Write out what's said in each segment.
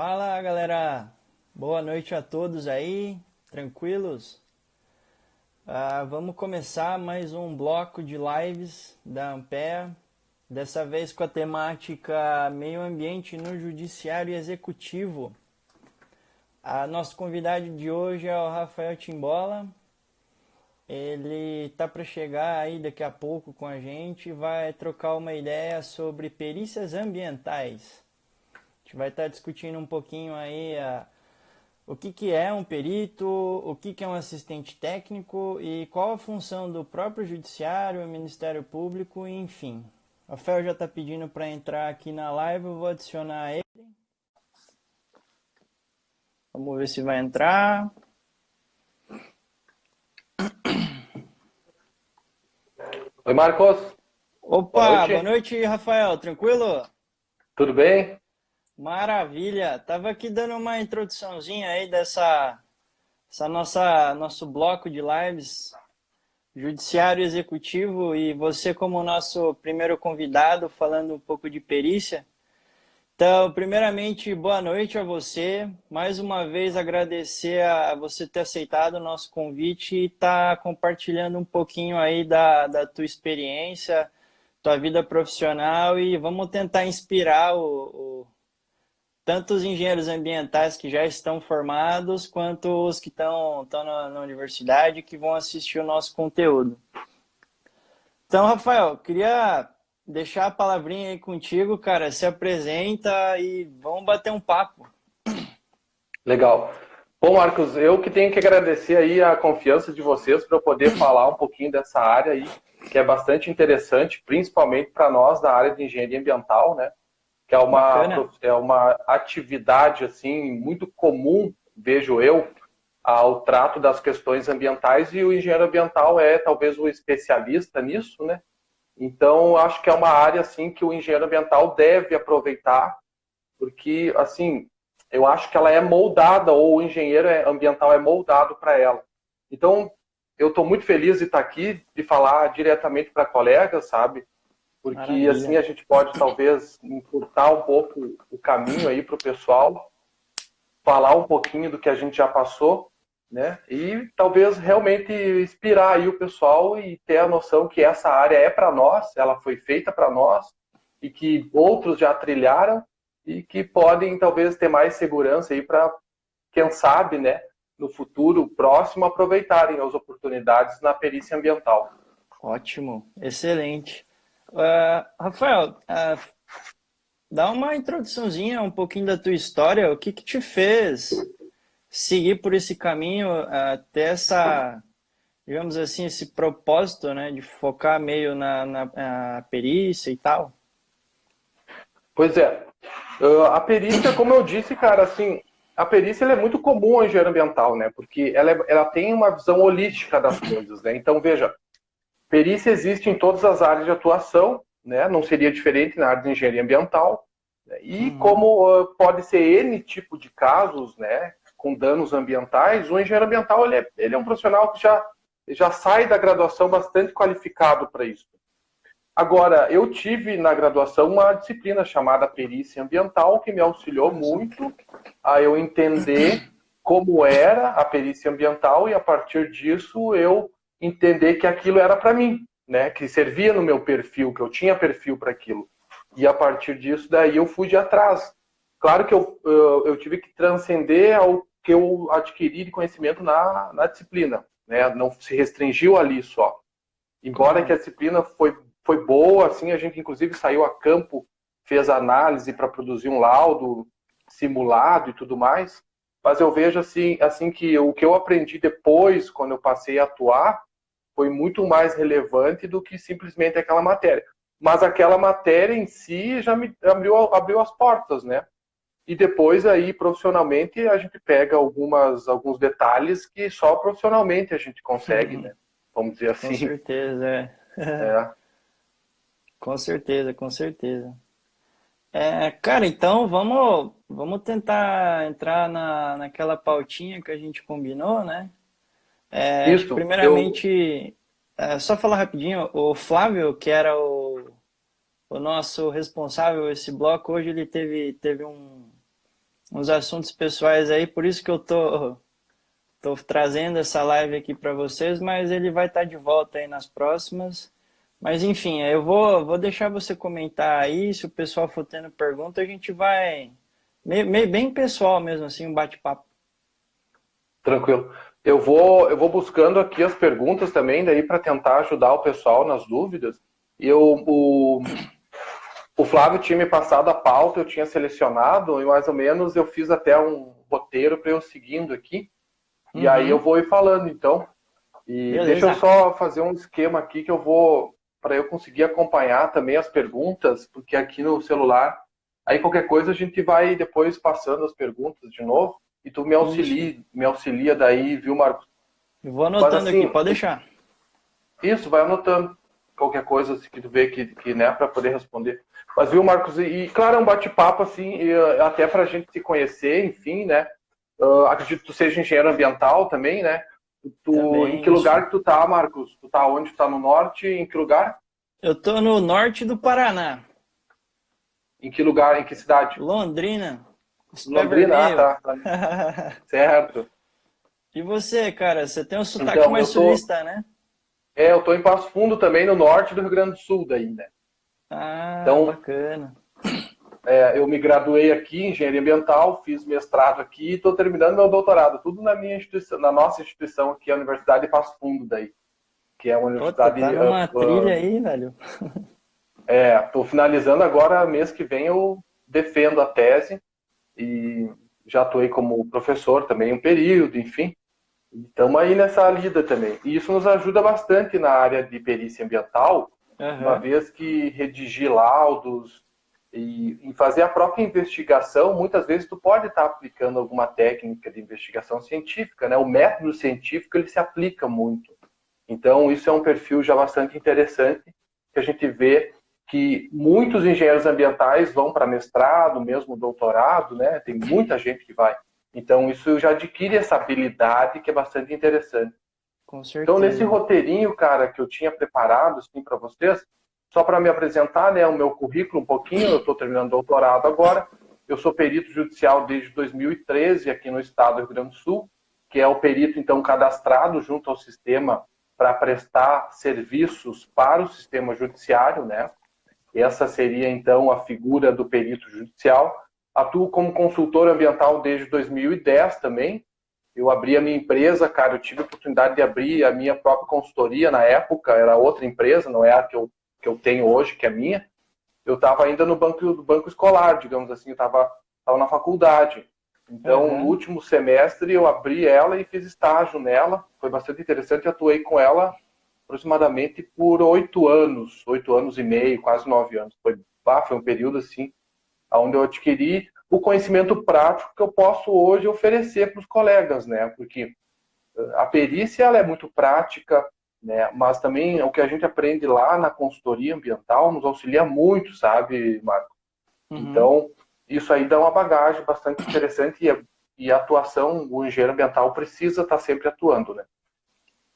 Fala galera, boa noite a todos aí, tranquilos? Vamos começar mais um bloco de lives da Ampere, dessa vez com a temática Meio Ambiente no Judiciário Executivo. Nosso convidado de hoje é o Rafael Timbola. Ele está para chegar aí daqui a pouco com a gente e vai trocar uma ideia sobre perícias ambientais. A gente vai estar discutindo um pouquinho aí o que é um perito, o que é um assistente técnico e qual a função do próprio Judiciário, Ministério Público, enfim. O Rafael já está pedindo para entrar aqui na live, eu vou adicionar ele. Vamos ver se vai entrar. Oi, Marcos. Opa, boa noite, Rafael, tranquilo? Tudo bem? Maravilha, tava aqui dando uma introduçãozinha aí nosso bloco de lives Judiciário Executivo e você como nosso primeiro convidado falando um pouco de perícia. Então, primeiramente, boa noite a você. Mais uma vez agradecer a você ter aceitado o nosso convite e estar compartilhando um pouquinho aí da tua experiência, tua vida profissional e vamos tentar inspirar tanto os engenheiros ambientais que já estão formados, quanto os que estão na universidade que vão assistir o nosso conteúdo. Então, Rafael, queria deixar a palavrinha aí contigo, cara. Se apresenta e vamos bater um papo. Legal. Bom, Marcos, eu que tenho que agradecer aí a confiança de vocês para eu poder falar um pouquinho dessa área aí, que é bastante interessante, principalmente para nós da área de engenharia ambiental, né? Que é uma atividade assim muito comum, vejo eu, ao trato das questões ambientais e o engenheiro ambiental é talvez o especialista nisso, né? Então, acho que é uma área assim que o engenheiro ambiental deve aproveitar, porque assim, eu acho que ela é moldada ou o engenheiro ambiental é moldado para ela. Então, eu estou muito feliz de estar aqui, de falar diretamente para colegas, sabe? Porque Maravilha. assim a gente pode talvez encurtar um pouco o caminho aí para o pessoal, falar um pouquinho do que a gente já passou, né? E talvez realmente inspirar aí o pessoal e ter a noção que essa área é para nós, ela foi feita para nós e que outros já trilharam e que podem talvez ter mais segurança aí para, quem sabe, né, no futuro próximo aproveitarem as oportunidades na perícia ambiental. Ótimo, excelente. Rafael, dá uma introduçãozinha, um pouquinho da tua história. O que te fez seguir por esse caminho, ter digamos assim, esse propósito, né, de focar meio na perícia e tal? Pois é. A perícia, como eu disse, cara, assim, a perícia ela é muito comum ao engenheiro ambiental, né? Porque ela tem uma visão holística das coisas, né? Então, veja, perícia existe em todas as áreas de atuação, né? Não seria diferente na área de engenharia ambiental. Né? E como pode ser N tipo de casos, né? Com danos ambientais, o engenheiro ambiental ele é um profissional que já sai da graduação bastante qualificado para isso. Agora, eu tive na graduação uma disciplina chamada perícia ambiental que me auxiliou muito a eu entender como era a perícia ambiental e a partir disso eu entender que aquilo era para mim, né? Que servia no meu perfil, que eu tinha perfil para aquilo. E a partir disso daí eu fui de atrás. Claro que eu tive que transcender ao que eu adquiri de conhecimento na disciplina, né? Não se restringiu ali só. Embora que a disciplina foi boa, assim, a gente inclusive saiu a campo, fez análise para produzir um laudo simulado e tudo mais, mas eu vejo assim que o que eu aprendi depois, quando eu passei a atuar, foi muito mais relevante do que simplesmente aquela matéria. Mas aquela matéria em si já me abriu as portas, né? E depois aí, profissionalmente, a gente pega alguns detalhes que só profissionalmente a gente consegue, né? Vamos dizer Com assim. certeza, é. É. Com certeza, com certeza. Cara, então vamos tentar entrar naquela pautinha que a gente combinou, né? Acho que Isso, primeiramente, só falar rapidinho, o Flávio, que era o nosso responsável esse bloco, hoje ele teve uns assuntos pessoais aí, por isso que eu tô trazendo essa live aqui para vocês, mas ele vai estar de volta aí nas próximas. Mas enfim, eu vou deixar você comentar aí, se o pessoal for tendo pergunta, a gente vai meio bem pessoal mesmo, assim, um bate-papo. Tranquilo. Eu vou buscando aqui as perguntas também, daí para tentar ajudar o pessoal nas dúvidas. E o Flávio tinha me passado a pauta, eu tinha selecionado, e mais ou menos eu fiz até um roteiro para eu seguindo aqui. E aí eu Uhum, vou ir falando, então. E deixa eu beleza. só fazer um esquema aqui que eu vou, para eu conseguir acompanhar também as perguntas, porque aqui no celular, aí qualquer coisa a gente vai depois passando as perguntas de novo, e tu Isso. me auxilia daí, viu, Marcos? Eu vou Mas anotando aqui, assim, pode deixar. isso, vai anotando qualquer coisa assim, que tu vê que né, para poder responder. Mas viu, Marcos, e claro, é um bate-papo assim, até para a gente se conhecer, enfim, né? Acredito que tu seja engenheiro ambiental também, né? Em que Também, lugar isso. que tu tá, Marcos? Tu tá onde? Tu tá no norte? Em que lugar? Eu tô no norte do Paraná, Em que lugar? Em que cidade? Londrina, os pé Londrina, ah, vermelho. tá. Certo. E você, cara, você tem um sotaque Então, mais sulista, né? eu tô em Passo Fundo também, no norte do Rio Grande do Sul daí, né? Ah, Então, bacana. eu me graduei aqui em engenharia ambiental, fiz mestrado aqui e estou terminando meu doutorado, tudo na minha instituição, na nossa instituição aqui, a Universidade de Passo Fundo daí, que é uma Puta, universidade. tá numa trilha aí, velho. Estou finalizando agora, mês que vem eu defendo a tese e já estou aí como professor também um período, enfim. Estamos aí nessa lida também. E isso nos ajuda bastante na área de perícia ambiental, uma Aham. vez que redigir laudos e fazer a própria investigação, muitas vezes tu pode estar aplicando alguma técnica de investigação científica, né? O método científico ele se aplica muito. Então isso é um perfil já bastante interessante que a gente vê que muitos engenheiros ambientais vão para mestrado, mesmo doutorado, né? Tem muita gente que vai. Então isso já adquire essa habilidade que é bastante interessante. Com Então, nesse certeza. roteirinho, cara, que eu tinha preparado assim, para vocês, só para me apresentar, né, o meu currículo um pouquinho, eu estou terminando o doutorado agora. Eu sou perito judicial desde 2013 aqui no estado do Rio Grande do Sul, que é o perito, então, cadastrado junto ao sistema para prestar serviços para o sistema judiciário, né? Essa seria, então, a figura do perito judicial. Atuo como consultor ambiental desde 2010 também, eu abri a minha empresa, cara, eu tive a oportunidade de abrir a minha própria consultoria na época, era outra empresa, não é a que eu tenho hoje, que é minha. Eu estava ainda no banco escolar, digamos assim, eu estava na faculdade. Então, no Aham. último semestre, eu abri ela e fiz estágio nela. Foi bastante interessante, eu atuei com ela aproximadamente por 8 anos e meio, quase 9 anos. Foi um período assim onde eu adquiri o conhecimento prático que eu posso hoje oferecer para os colegas, né? Porque a perícia ela é muito prática, né? Mas também o que a gente aprende lá na consultoria ambiental nos auxilia muito, sabe, Marco? Uhum. Então, isso aí dá uma bagagem bastante interessante e a atuação, o engenheiro ambiental precisa estar sempre atuando, né?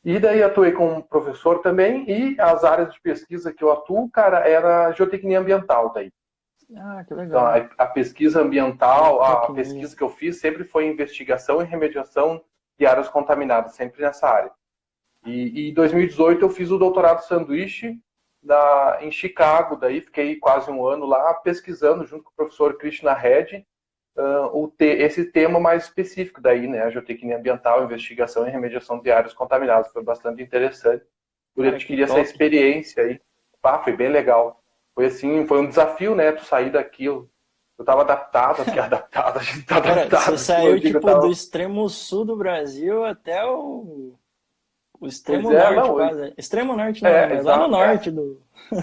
E daí atuei como professor também e as áreas de pesquisa que eu atuo, cara, era geotecnia ambiental daí. Ah, que Então, legal. a pesquisa ambiental, a Geotecnia. pesquisa que eu fiz sempre foi investigação e remediação de áreas contaminadas, sempre nessa área. E em 2018 eu fiz o doutorado sanduíche em Chicago, daí fiquei quase um ano lá pesquisando junto com o professor Krishna Reddy esse tema mais específico daí, né, a geotecnia ambiental, investigação e remediação de áreas contaminadas. Foi bastante interessante por Cara, que adquirir essa top. experiência aí. Foi bem legal. Foi assim, foi um desafio, né, tu sair daqui. Eu tava adaptado, que adaptado, a gente tá Cara, você adaptado, como eu saiu digo, eu tipo do tava. extremo sul do Brasil até o Pois extremo é, norte, não, quase. Extremo norte não, né? Mas lá no exato, norte no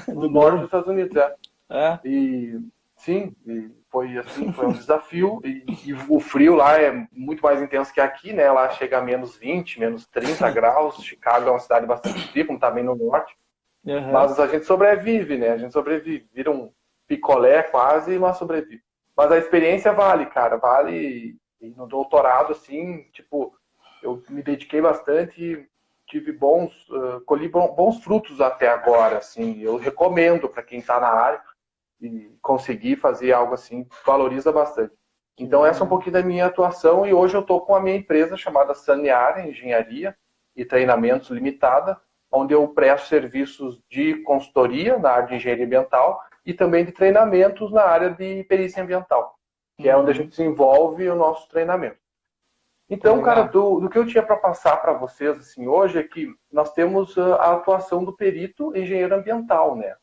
do norte dos globo. Estados Unidos, é. É. E sim, e foi assim, foi um desafio. E o frio lá é muito mais intenso que aqui, né? Lá chega a -20, -30 graus. Chicago é uma cidade bastante fria, como tá bem no norte. Aham. Mas a gente sobrevive, né? A gente sobrevive. Vira um picolé quase, mas sobrevive. Mas a experiência vale, cara. Vale. E no doutorado, assim, tipo, eu me dediquei bastante e tive colhi bons frutos até agora, assim. Eu recomendo para quem está na área e conseguir fazer algo assim, valoriza bastante. Então essa é um pouquinho da minha atuação e hoje eu estou com a minha empresa chamada Sanear Engenharia e Treinamentos Limitada, onde eu presto serviços de consultoria na área de engenharia ambiental e também de treinamentos na área de perícia ambiental, que é onde a gente desenvolve o nosso treinamento. Então, cara, do que eu tinha para passar para vocês assim, hoje é que nós temos a atuação do perito engenheiro ambiental, né?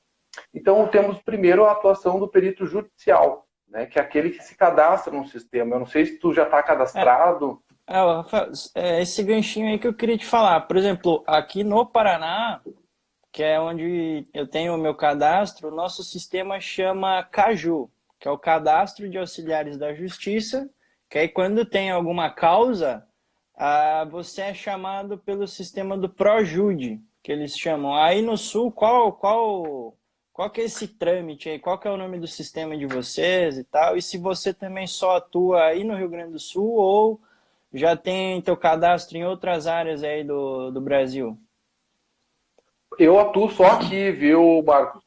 Então, temos primeiro a atuação do perito judicial, né? Que é aquele que se cadastra no sistema. Eu não sei se tu já está cadastrado. Rafael, esse ganchinho aí que eu queria te falar. Por exemplo, aqui no Paraná, que é onde eu tenho o meu cadastro, o nosso sistema chama CAJU, que é o Cadastro de Auxiliares da Justiça, que aí quando tem alguma causa, você é chamado pelo sistema do ProJude, que eles chamam. Aí no Sul, qual que é esse trâmite aí? Qual que é o nome do sistema de vocês e tal? E se você também só atua aí no Rio Grande do Sul ou já tem teu cadastro em outras áreas aí do Brasil? Eu atuo só aqui, viu, Marcos?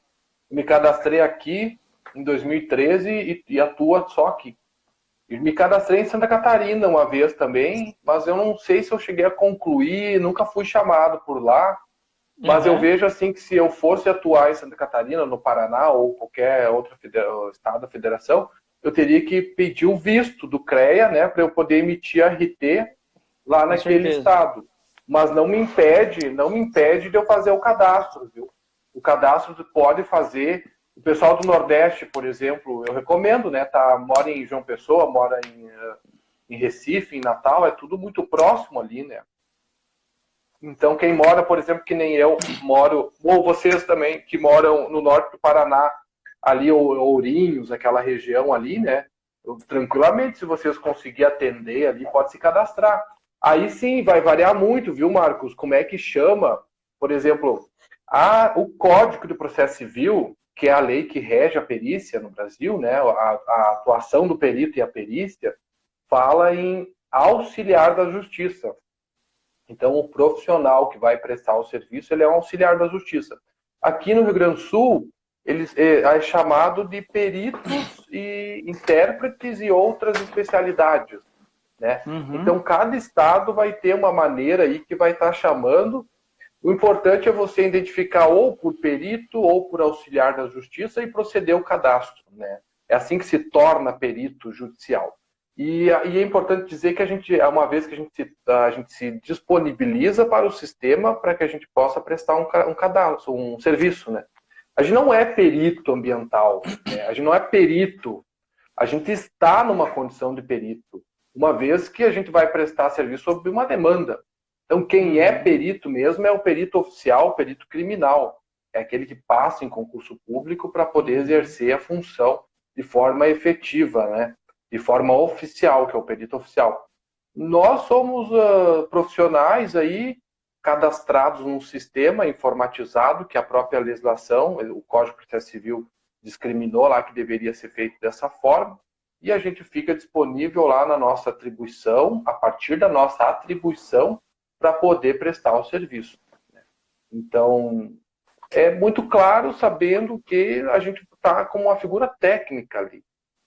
Me cadastrei aqui em 2013 e atuo só aqui. Me cadastrei em Santa Catarina uma vez também, mas eu não sei se eu cheguei a concluir, nunca fui chamado por lá. Mas eu vejo assim que se eu fosse atuar em Santa Catarina, no Paraná ou qualquer outro estado da federação, eu teria que pedir o visto do CREA, né, para eu poder emitir a RT lá naquele estado. Mas não me impede de eu fazer o cadastro, viu? O cadastro tu pode fazer. O pessoal do Nordeste, por exemplo, eu recomendo, né? Mora em João Pessoa, mora em Recife, em Natal, é tudo muito próximo ali, né? Então, quem mora, por exemplo, que nem eu moro, ou vocês também, que moram no norte do Paraná, ali, Ourinhos, aquela região ali, né? Tranquilamente, se vocês conseguirem atender ali, pode se cadastrar. Aí sim, vai variar muito, viu, Marcos? Como é que chama, por exemplo, o Código de Processo Civil, que é a lei que rege a perícia no Brasil, né? A atuação do perito e a perícia, fala em auxiliar da justiça. Então, o profissional que vai prestar o serviço, ele é um auxiliar da justiça. Aqui no Rio Grande do Sul, ele é chamado de peritos e intérpretes e outras especialidades, né? Então, cada estado vai ter uma maneira aí que vai estar chamando. O importante é você identificar ou por perito ou por auxiliar da justiça e proceder ao cadastro, né? É assim que se torna perito judicial. E é importante dizer que uma vez que a gente se disponibiliza para o sistema para que a gente possa prestar um cadastro, um serviço, né? A gente não é perito ambiental, né? A gente não é perito. A gente está numa condição de perito, uma vez que a gente vai prestar serviço sob uma demanda. Então, quem é perito mesmo é o perito oficial, o perito criminal. É aquele que passa em concurso público para poder exercer a função de forma efetiva, né? De forma oficial, que é o perito oficial. Nós somos profissionais aí cadastrados num sistema informatizado que a própria legislação, o Código de Processo Civil discriminou lá que deveria ser feito dessa forma, e a gente fica disponível lá na nossa atribuição, a partir da nossa atribuição, para poder prestar o serviço. Então, é muito claro sabendo que a gente está como uma figura técnica ali,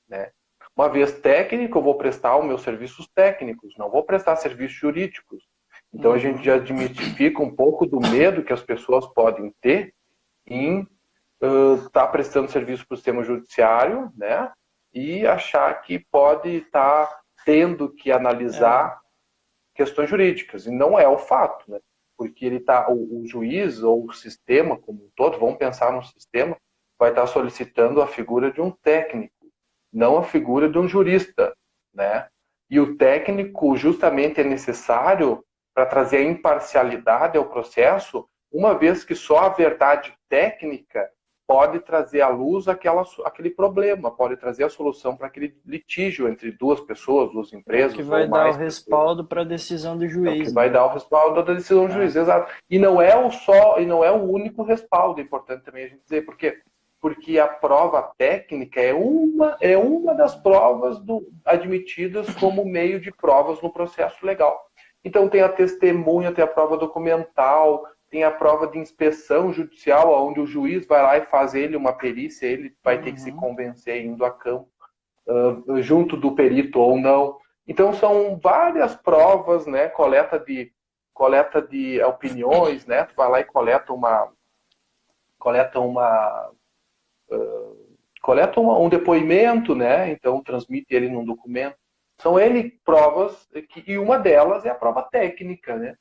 né? Uma vez técnico, eu vou prestar os meus serviços técnicos, não vou prestar serviços jurídicos. Então, a gente já desmistifica um pouco do medo que as pessoas podem ter em estar prestando serviço para o sistema judiciário, né? E achar que pode estar tendo que analisar questões jurídicas. E não é o fato, né? Porque o juiz ou o sistema como um todo, vamos pensar no sistema, vai estar solicitando a figura de um técnico, não a figura de um jurista, né? E o técnico justamente é necessário para trazer a imparcialidade ao processo, uma vez que só a verdade técnica pode trazer à luz aquele problema, pode trazer a solução para aquele litígio entre duas pessoas, duas empresas que vai ou mais dar o respaldo para a decisão do juiz. Que vai dar o respaldo da decisão do juiz, exato. E não é o único respaldo, é importante também a gente dizer, porque a prova técnica é uma das provas admitidas como meio de provas no processo legal. Então tem a testemunha, tem a prova documental, tem a prova de inspeção judicial, onde o juiz vai lá e faz uma perícia, ele vai ter que se convencer indo a campo. junto do perito ou não. Então, são várias provas, né? Coleta de opiniões, né? Tu vai lá e coleta um depoimento, né? Então, transmite ele num documento. São N provas, e uma delas é a prova técnica, né?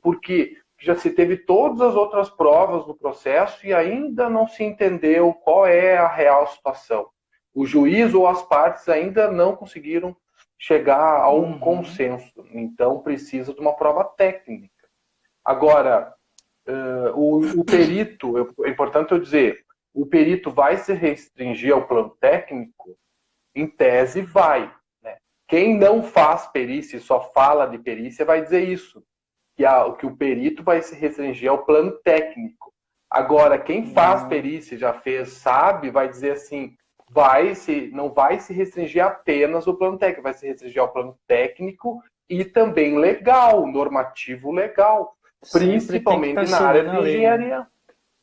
Porque já se teve todas as outras provas no processo e ainda não se entendeu qual é a real situação. O juiz ou as partes ainda não conseguiram chegar a um consenso. Então, precisa de uma prova técnica. Agora, o perito, é importante eu dizer, o perito vai se restringir ao plano técnico? Em tese, vai. Né? Quem não faz perícia e só fala de perícia vai dizer isso, que o perito vai se restringir ao plano técnico. Agora, quem faz perícia, já fez, sabe, vai dizer assim, não vai se restringir apenas ao plano técnico, vai se restringir ao plano técnico e também legal, normativo legal, principalmente na área de engenharia.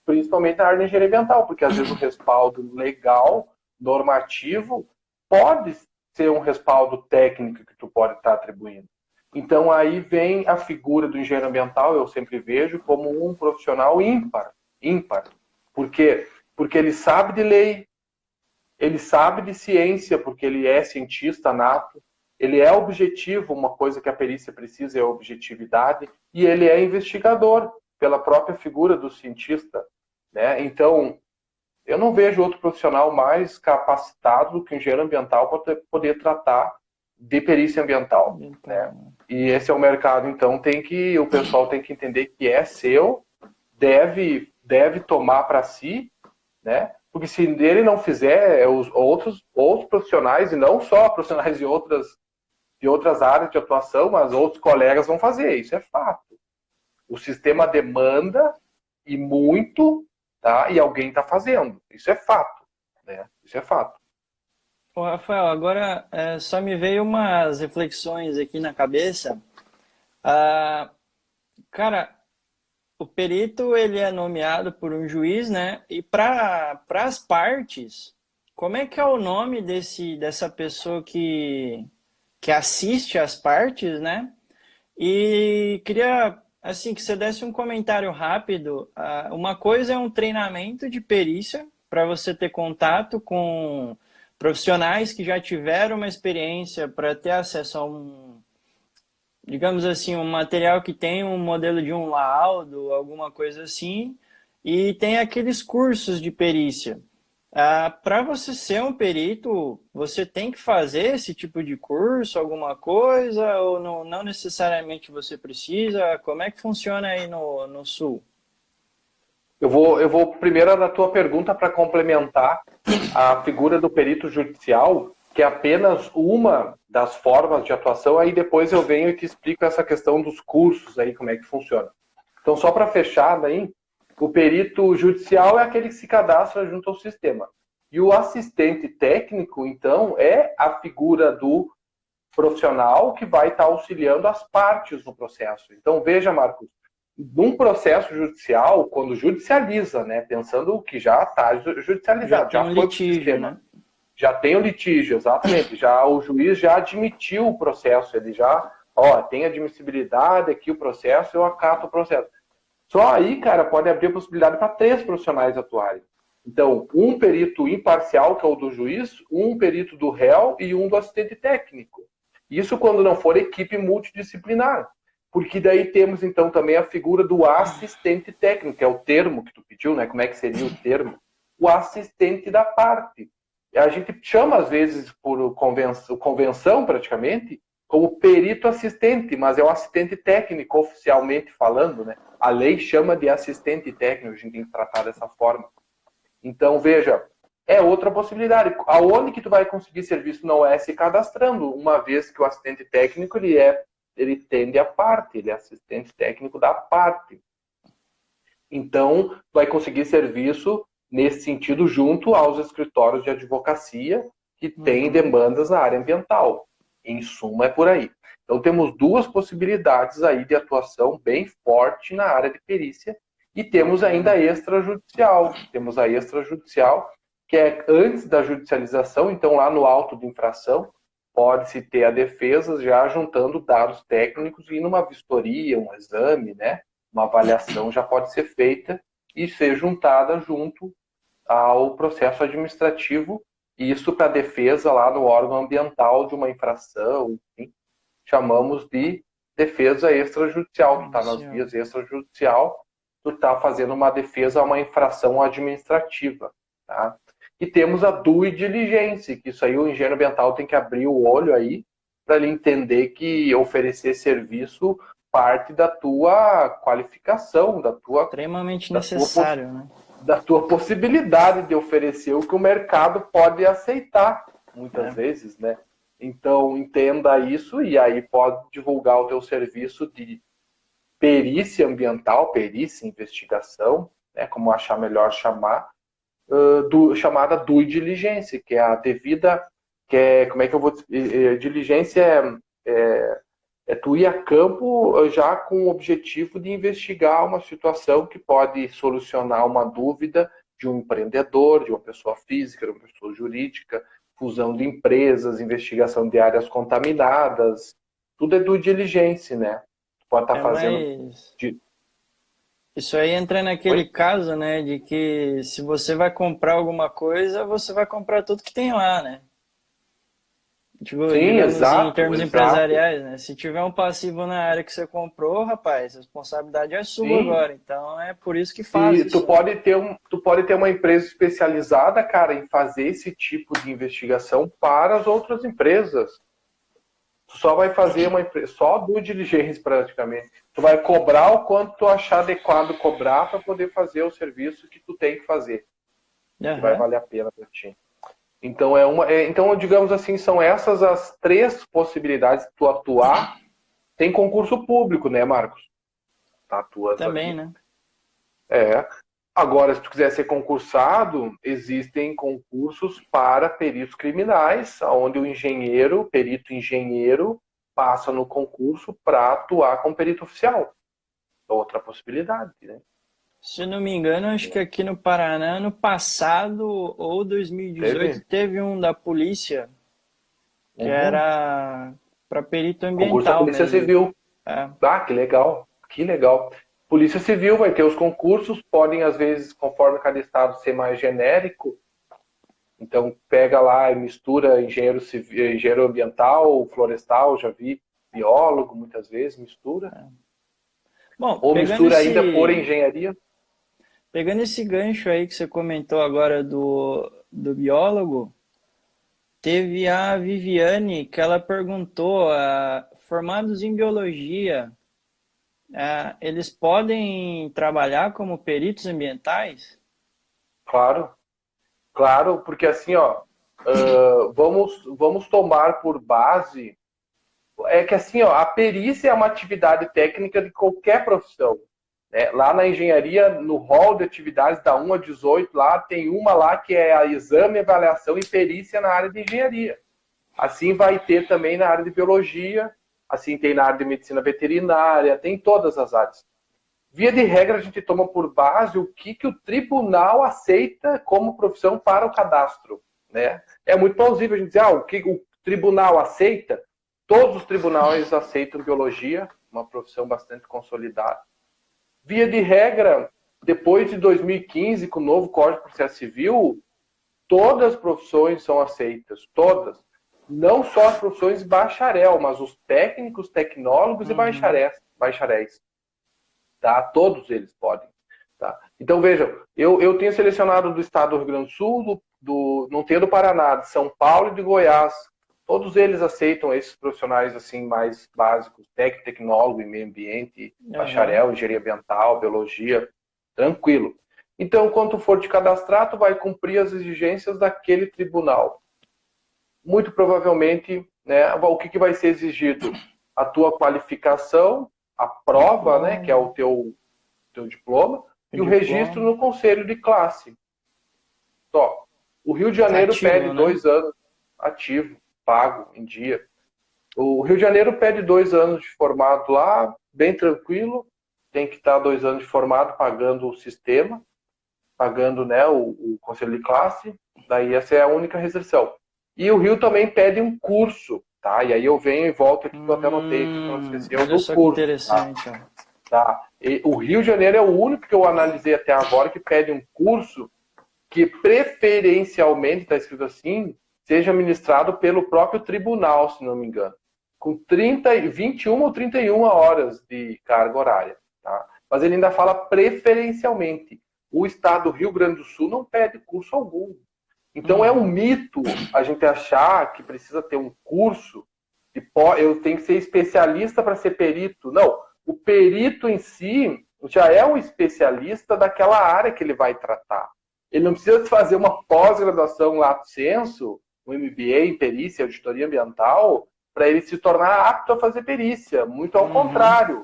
Principalmente na área de engenharia ambiental, porque às vezes o respaldo legal, normativo, pode ser um respaldo técnico que tu pode estar atribuindo. Então aí vem a figura do engenheiro ambiental, eu sempre vejo como um profissional ímpar. Porque ele sabe de lei, ele sabe de ciência, porque ele é cientista nato, ele é objetivo, uma coisa que a perícia precisa é a objetividade, e ele é investigador, pela própria figura do cientista. Né? Então, eu não vejo outro profissional mais capacitado do que o engenheiro ambiental para poder tratar de perícia ambiental. Né? E esse é o mercado, então o pessoal tem que entender que é seu, deve tomar para si, né? Porque se ele não fizer, os outros profissionais, e não só profissionais de outras áreas de atuação, mas outros colegas vão fazer, isso é fato. O sistema demanda e muito, tá? E alguém está fazendo. Isso é fato, né? Isso é fato. Ô, Rafael, agora só me veio umas reflexões aqui na cabeça. Cara, o perito ele é nomeado por um juiz, né? E para as partes, como é que é o nome dessa pessoa que assiste às partes, né? E queria assim que você desse um comentário rápido. Uma coisa é um treinamento de perícia para você ter contato com profissionais que já tiveram uma experiência para ter acesso a digamos assim, um material que tem um modelo de um laudo, alguma coisa assim, e tem aqueles cursos de perícia. Para você ser um perito, você tem que fazer esse tipo de curso, alguma coisa, ou não necessariamente você precisa? Como é que funciona aí no Sul? Eu vou primeiro na tua pergunta para complementar a figura do perito judicial, que é apenas uma das formas de atuação, aí depois eu venho e te explico essa questão dos cursos aí, como é que funciona. Então, só para fechar daí, o perito judicial é aquele que se cadastra junto ao sistema. E o assistente técnico, então, é a figura do profissional que vai estar auxiliando as partes no processo. Então, veja, Marcos, num processo judicial, quando judicializa, né, pensando que já está judicializado, já foi para o sistema. Né? Já tem o litígio, exatamente. Já o juiz já admitiu o processo, ele já, tem admissibilidade aqui o processo, eu acato o processo. Só aí, cara, pode abrir a possibilidade para 3 profissionais atuarem. Então, um perito imparcial, que é o do juiz, um perito do réu e um do assistente técnico. Isso quando não for equipe multidisciplinar. Porque daí temos, então, também a figura do assistente técnico, que é o termo que tu pediu, né? Como é que seria o termo? O assistente da parte. A gente chama, às vezes, por convenção, praticamente, como perito assistente, mas é o assistente técnico, oficialmente falando, né? A lei chama de assistente técnico, a gente tem que tratar dessa forma. Então, veja, é outra possibilidade. Aonde que tu vai conseguir serviço não é se cadastrando, uma vez que o assistente técnico, ele tende à parte, ele é assistente técnico da parte. Então, vai conseguir serviço nesse sentido junto aos escritórios de advocacia que têm demandas na área ambiental. Em suma, é por aí. Então, temos 2 possibilidades aí de atuação bem forte na área de perícia e temos ainda a extrajudicial. Temos a extrajudicial, que é antes da judicialização, então lá no auto de infração, pode-se ter a defesa já juntando dados técnicos e numa vistoria, um exame, né, uma avaliação já pode ser feita e ser juntada junto ao processo administrativo, e isso para a defesa lá no órgão ambiental de uma infração, enfim, chamamos de defesa extrajudicial. Tu está nas vias extrajudicial, tu está fazendo uma defesa a uma infração administrativa. Tá? E temos a due diligence, que isso aí o engenheiro ambiental tem que abrir o olho aí para ele entender que oferecer serviço parte da tua qualificação, Extremamente necessário, né? Da tua possibilidade de oferecer o que o mercado pode aceitar, muitas vezes, né? Então, entenda isso e aí pode divulgar o teu serviço de perícia ambiental, perícia, investigação, né, como achar melhor chamar, chamada due diligence, que é a devida, que é, como é que eu vou dizer, diligência é tu ir a campo já com o objetivo de investigar uma situação que pode solucionar uma dúvida de um empreendedor, de uma pessoa física, de uma pessoa jurídica, fusão de empresas, investigação de áreas contaminadas, tudo é due diligence, né? Tu pode estar fazendo... Isso aí entra naquele caso, né, de que se você vai comprar alguma coisa, você vai comprar tudo que tem lá, né? Tipo, sim, digamos, exato, em termos exato. empresariais, né? Se tiver um passivo na área que você comprou, rapaz, a responsabilidade é sua agora. Então é por isso que faz isso. Tu pode ter uma empresa especializada, cara, em fazer esse tipo de investigação para as outras empresas. Tu só vai fazer uma empresa, só due diligence praticamente. Tu vai cobrar o quanto tu achar adequado cobrar para poder fazer o serviço que tu tem que fazer. Que vai valer a pena para ti. Então, então, digamos assim, são essas as 3 possibilidades de tu atuar. Tem concurso público, né, Marcos? Tá atuando também, ali. Né? Agora, se tu quiser ser concursado, existem concursos para peritos criminais, onde o perito engenheiro, passa no concurso para atuar como perito oficial. Outra possibilidade, né? Se não me engano, acho que aqui no Paraná, ano passado ou 2018, teve um da polícia que era para perito ambiental. Concurso da Polícia Civil. Ah, que legal. Que legal. Polícia Civil vai ter os concursos, podem, às vezes, conforme cada estado, ser mais genérico. Então, pega lá e mistura engenheiro civil, engenheiro ambiental, florestal, já vi, biólogo, muitas vezes, mistura. Bom, ou mistura ainda por engenharia. Pegando esse gancho aí que você comentou agora do biólogo, teve a Viviane que ela perguntou, formados em biologia, eles podem trabalhar como peritos ambientais? Claro, porque assim, vamos tomar por base, é que assim, a perícia é uma atividade técnica de qualquer profissão. Né? Lá na engenharia, no rol de atividades da 1 a 18, lá tem uma lá que é a exame, avaliação e perícia na área de engenharia. Assim vai ter também na área de biologia, assim tem na área de medicina veterinária, tem em todas as áreas. Via de regra, a gente toma por base o que o tribunal aceita como profissão para o cadastro. Né? É muito plausível a gente dizer, o que o tribunal aceita, todos os tribunais aceitam biologia, uma profissão bastante consolidada. Via de regra, depois de 2015, com o novo Código de Processo Civil, todas as profissões são aceitas, todas. Não só as profissões bacharel, mas os técnicos, tecnólogos e bacharéis. Tá? Todos eles podem. Tá? Então, vejam, eu tenho selecionado do estado do Rio Grande do Sul, não tenho do Paraná, de São Paulo e de Goiás. Todos eles aceitam esses profissionais assim mais básicos, técnico, tecnólogo em meio ambiente, bacharel, engenharia ambiental, biologia, tranquilo. Então, quando for te cadastrar, tu vai cumprir as exigências daquele tribunal. Muito provavelmente, né, o que vai ser exigido? A tua qualificação, a prova, né, que é o teu diploma, e o registro no conselho de classe. Só. O Rio de Janeiro pede 2 anos ativo, pago, em dia. O Rio de Janeiro pede 2 anos de formado lá, bem tranquilo. Tem que estar 2 anos de formado pagando o sistema, pagando, né, o conselho de classe. Daí essa é a única restrição. E o Rio também pede um curso, tá? E aí eu venho e volto aqui que eu até anotei, que eu não esqueci, Olha do só que curso, tá? interessante, ó. Tá? E o Rio de Janeiro é o único que eu analisei até agora que pede um curso que preferencialmente, está escrito assim, seja ministrado pelo próprio tribunal, se não me engano, com 21 ou 31 horas de carga horária. Tá? Mas ele ainda fala preferencialmente. O estado do Rio Grande do Sul não pede curso algum. Então é um mito a gente achar que precisa ter um curso, eu tenho que ser especialista para ser perito. Não, o perito em si já é um especialista daquela área que ele vai tratar. Ele não precisa fazer uma pós-graduação lato sensu, um MBA em perícia e auditoria ambiental, para ele se tornar apto a fazer perícia. Muito ao contrário.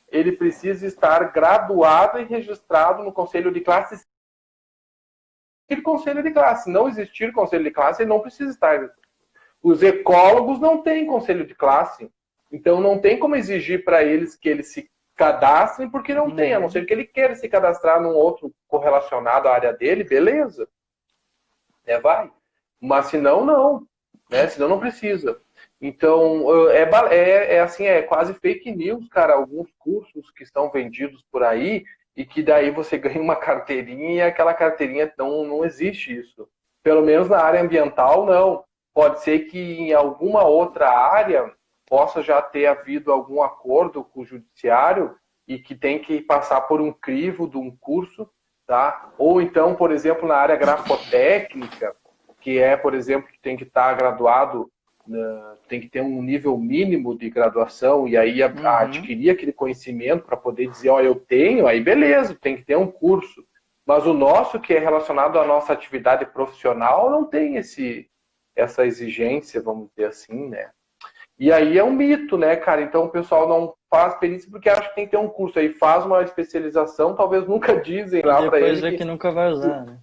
Ele precisa estar graduado e registrado no conselho de classe. Conselho de classe. Se não existir conselho de classe, ele não precisa estar. Os ecólogos não têm conselho de classe. Então não tem como exigir para eles que eles se cadastrem, porque não tem, a não ser que ele queira se cadastrar num outro correlacionado à área dele, beleza. Vai. Mas se não, não. Né? Senão não precisa. Então, assim, é quase fake news, cara, alguns cursos que estão vendidos por aí e que daí você ganha uma carteirinha e aquela carteirinha não existe isso. Pelo menos na área ambiental, não. Pode ser que em alguma outra área possa já ter havido algum acordo com o judiciário e que tem que passar por um crivo de um curso, tá? Ou então, por exemplo, na área grafotécnica, que é, por exemplo, que tem que estar graduado, tem que ter um nível mínimo de graduação e aí adquirir aquele conhecimento para poder dizer, ó, eu tenho, aí beleza, tem que ter um curso. Mas o nosso, que é relacionado à nossa atividade profissional, não tem essa exigência, vamos dizer assim, né? E aí é um mito, né, cara? Então o pessoal não faz perícia porque acha que tem que ter um curso. Aí faz uma especialização, talvez nunca dizem lá para ele. Depois vê que nunca vai usar, né?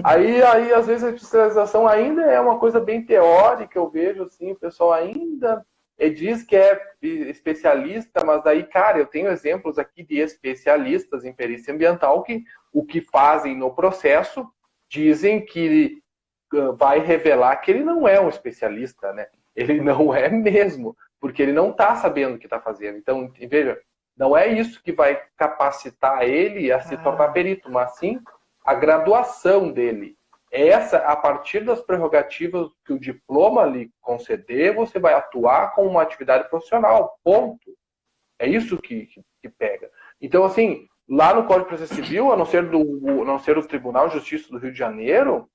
Aí, às vezes, a especialização ainda é uma coisa bem teórica, eu vejo, assim, o pessoal ainda diz que é especialista, mas daí, cara, eu tenho exemplos aqui de especialistas em perícia ambiental que o que fazem no processo dizem que vai revelar que ele não é um especialista, né? Ele não é mesmo, porque ele não está sabendo o que está fazendo. Então, veja, não é isso que vai capacitar ele a se tornar perito, mas sim a graduação dele. Essa, a partir das prerrogativas que o diploma lhe conceder, você vai atuar com uma atividade profissional, ponto. É isso que pega. Então, assim, lá no Código de Processo Civil, a não ser do Tribunal de Justiça do Rio de Janeiro,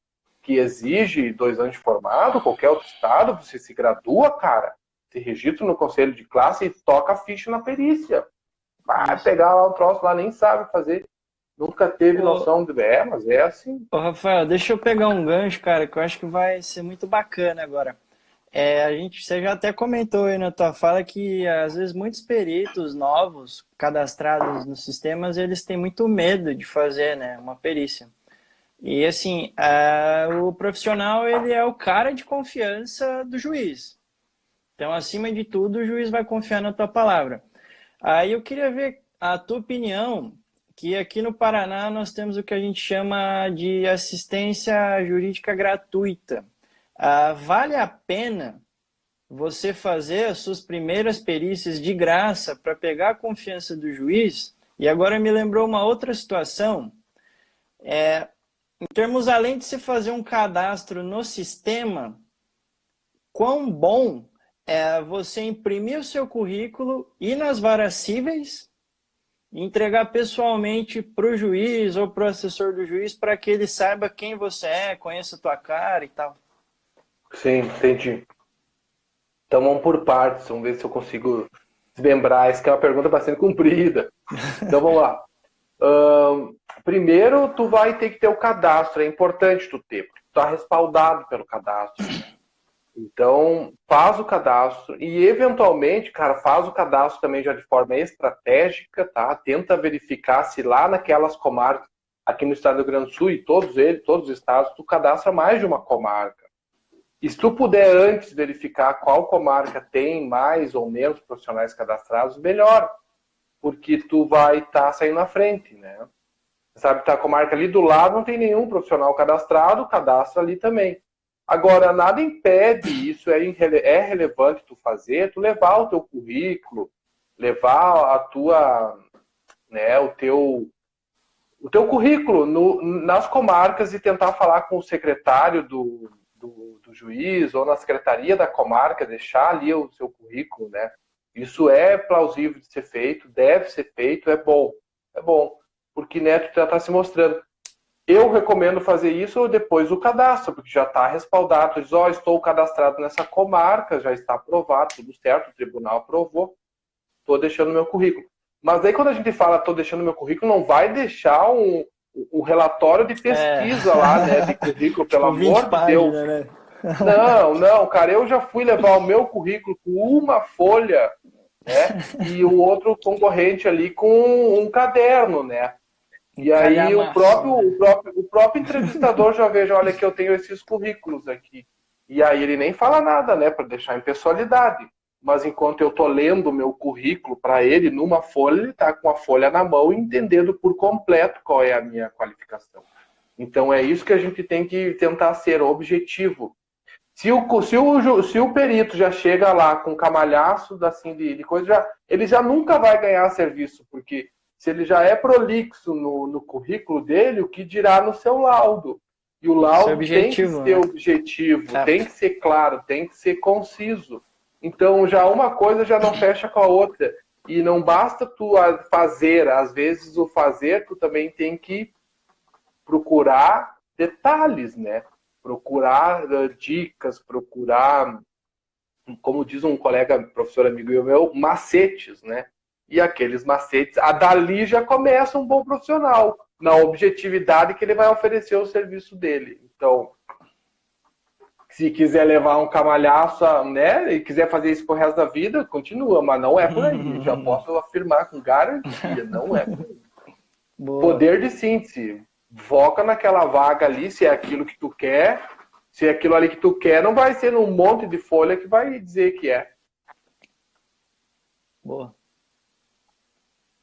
que exige 2 anos de formado, qualquer outro estado, você se gradua, cara, se registra no conselho de classe e toca a ficha na perícia. Vai pegar lá o troço, lá nem sabe fazer. Nunca teve noção de... mas é assim. Ô, Rafael, deixa eu pegar um gancho, cara, que eu acho que vai ser muito bacana agora. Você já até comentou aí na tua fala que às vezes muitos peritos novos cadastrados nos sistemas, eles têm muito medo de fazer, né, uma perícia. E assim, o profissional, ele é o cara de confiança do juiz. Então, acima de tudo, o juiz vai confiar na tua palavra. Aí eu queria ver a tua opinião, que aqui no Paraná nós temos o que a gente chama de assistência jurídica gratuita. Vale a pena você fazer as suas primeiras perícias de graça para pegar a confiança do juiz? E agora me lembrou uma outra situação. Em termos, além de você fazer um cadastro no sistema, quão bom é você imprimir o seu currículo, ir nas varas cíveis e entregar pessoalmente para o juiz ou para o assessor do juiz para que ele saiba quem você é, conheça a tua cara e tal. Sim, entendi. Então vamos por partes, vamos ver se eu consigo desmembrar. Essa que é uma pergunta bastante comprida. Então vamos lá. Primeiro, tu vai ter que ter o cadastro. É importante tu ter, porque tu está respaldado pelo cadastro. Então, faz o cadastro e, eventualmente, cara, faz o cadastro também já de forma estratégica, tá? Tenta verificar se lá naquelas comarcas, aqui no estado do Rio Grande do Sul e todos os estados, tu cadastra mais de uma comarca. E se tu puder antes verificar qual comarca tem mais ou menos profissionais cadastrados, melhor, porque tu vai estar saindo na frente, né? sabe, tá a comarca ali do lado, não tem nenhum profissional cadastrado, cadastra ali também. Agora, nada impede, isso é relevante tu fazer, tu levar o teu currículo, levar a tua, né, o teu currículo nas comarcas e tentar falar com o secretário do juiz ou na secretaria da comarca, deixar ali o seu currículo, né? Isso é plausível de ser feito, deve ser feito, é bom, porque, né, tu já está se mostrando. Eu recomendo fazer isso depois do cadastro, porque já está respaldado. Tu diz, estou cadastrado nessa comarca, já está aprovado, tudo certo, o tribunal aprovou, estou deixando meu currículo. Mas aí quando a gente fala estou deixando meu currículo, não vai deixar o relatório de pesquisa lá, né, de currículo, pelo Tipo, 20 amor de Deus. páginas, né? Não, cara, eu já fui levar o meu currículo com uma folha, né, e o outro concorrente ali com um caderno, né. E aí Calhamaço, né? o próprio entrevistador já veja, olha que eu tenho esses currículos aqui. E aí ele nem fala nada, né, para deixar em pessoalidade. Mas enquanto eu tô lendo o meu currículo para ele numa folha, ele tá com a folha na mão, entendendo por completo qual é a minha qualificação. Então é isso que a gente tem que tentar ser objetivo. Se o perito já chega lá com camalhaço assim, de coisa, ele já nunca vai ganhar serviço, porque se ele já é prolixo no currículo dele, o que dirá no seu laudo? E o laudo tem que ser objetivo, tem que ser claro, tem que ser conciso. Então, já uma coisa já não fecha com a outra. E não basta tu fazer, às vezes o fazer, tu também tem que procurar detalhes, né? Procurar dicas, procurar, como diz um colega, professor amigo meu, macetes, né? E aqueles macetes, dali já começa um bom profissional, na objetividade que ele vai oferecer o serviço dele. Então, se quiser levar um camalhaço, né, e quiser fazer isso pro resto da vida, continua, mas não é por aí. Já posso afirmar com garantia, não é por aí. Boa. Poder de síntese. Foca naquela vaga ali, se é aquilo que tu quer. Se é aquilo ali que tu quer, não vai ser num monte de folha que vai dizer que é. Boa.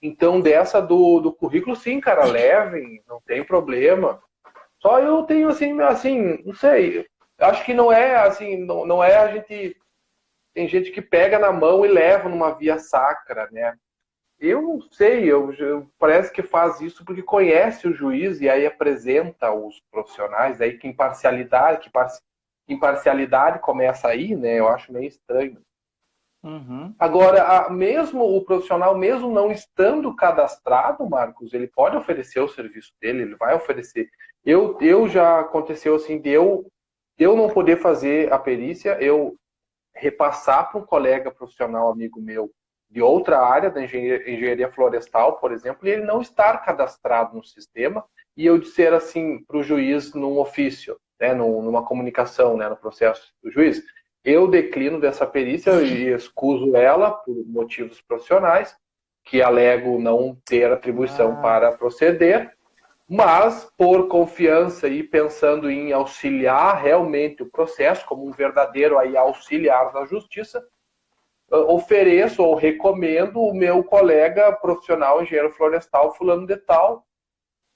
Então, dessa do currículo, sim, cara, levem, não tem problema. Só eu tenho, assim, não sei, acho que não é, assim, não é a gente... Tem gente que pega na mão e leva numa via sacra, né? Eu não sei, parece que faz isso porque conhece o juiz e aí apresenta os profissionais, aí que imparcialidade começa aí, né? Eu acho meio estranho. Uhum. Agora, mesmo o profissional, mesmo não estando cadastrado, Marcos, ele pode oferecer o serviço dele, ele vai oferecer. Eu já aconteceu assim, de eu não poder fazer a perícia, eu repassar para um colega profissional, amigo meu, de outra área, da engenharia florestal, por exemplo, e ele não estar cadastrado no sistema, e eu dizer assim para o juiz num ofício, né, numa comunicação, né, no processo do juiz, eu declino dessa perícia e excuso ela por motivos profissionais, que alego não ter atribuição para proceder, mas por confiança e pensando em auxiliar realmente o processo, como um verdadeiro aí auxiliar da justiça, ofereço ou recomendo o meu colega profissional engenheiro florestal fulano de tal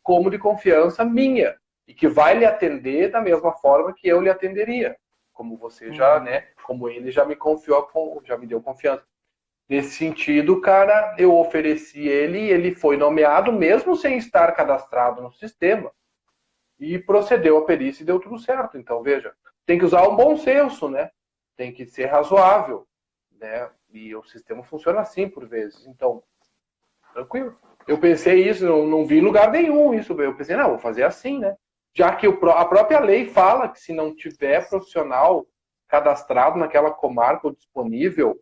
como de confiança minha e que vai lhe atender da mesma forma que eu lhe atenderia, como você já, né, como ele já me confiou, já me deu confiança. Nesse sentido, cara, eu ofereci ele foi nomeado mesmo sem estar cadastrado no sistema e procedeu a perícia e deu tudo certo. Então, veja, tem que usar um bom senso, né? Tem que ser razoável, né? E o sistema funciona assim por vezes. Então, tranquilo. Eu pensei isso, não vi em lugar nenhum isso. Eu pensei, não, vou fazer assim, né? Já que a própria lei fala que se não tiver profissional cadastrado naquela comarca ou disponível,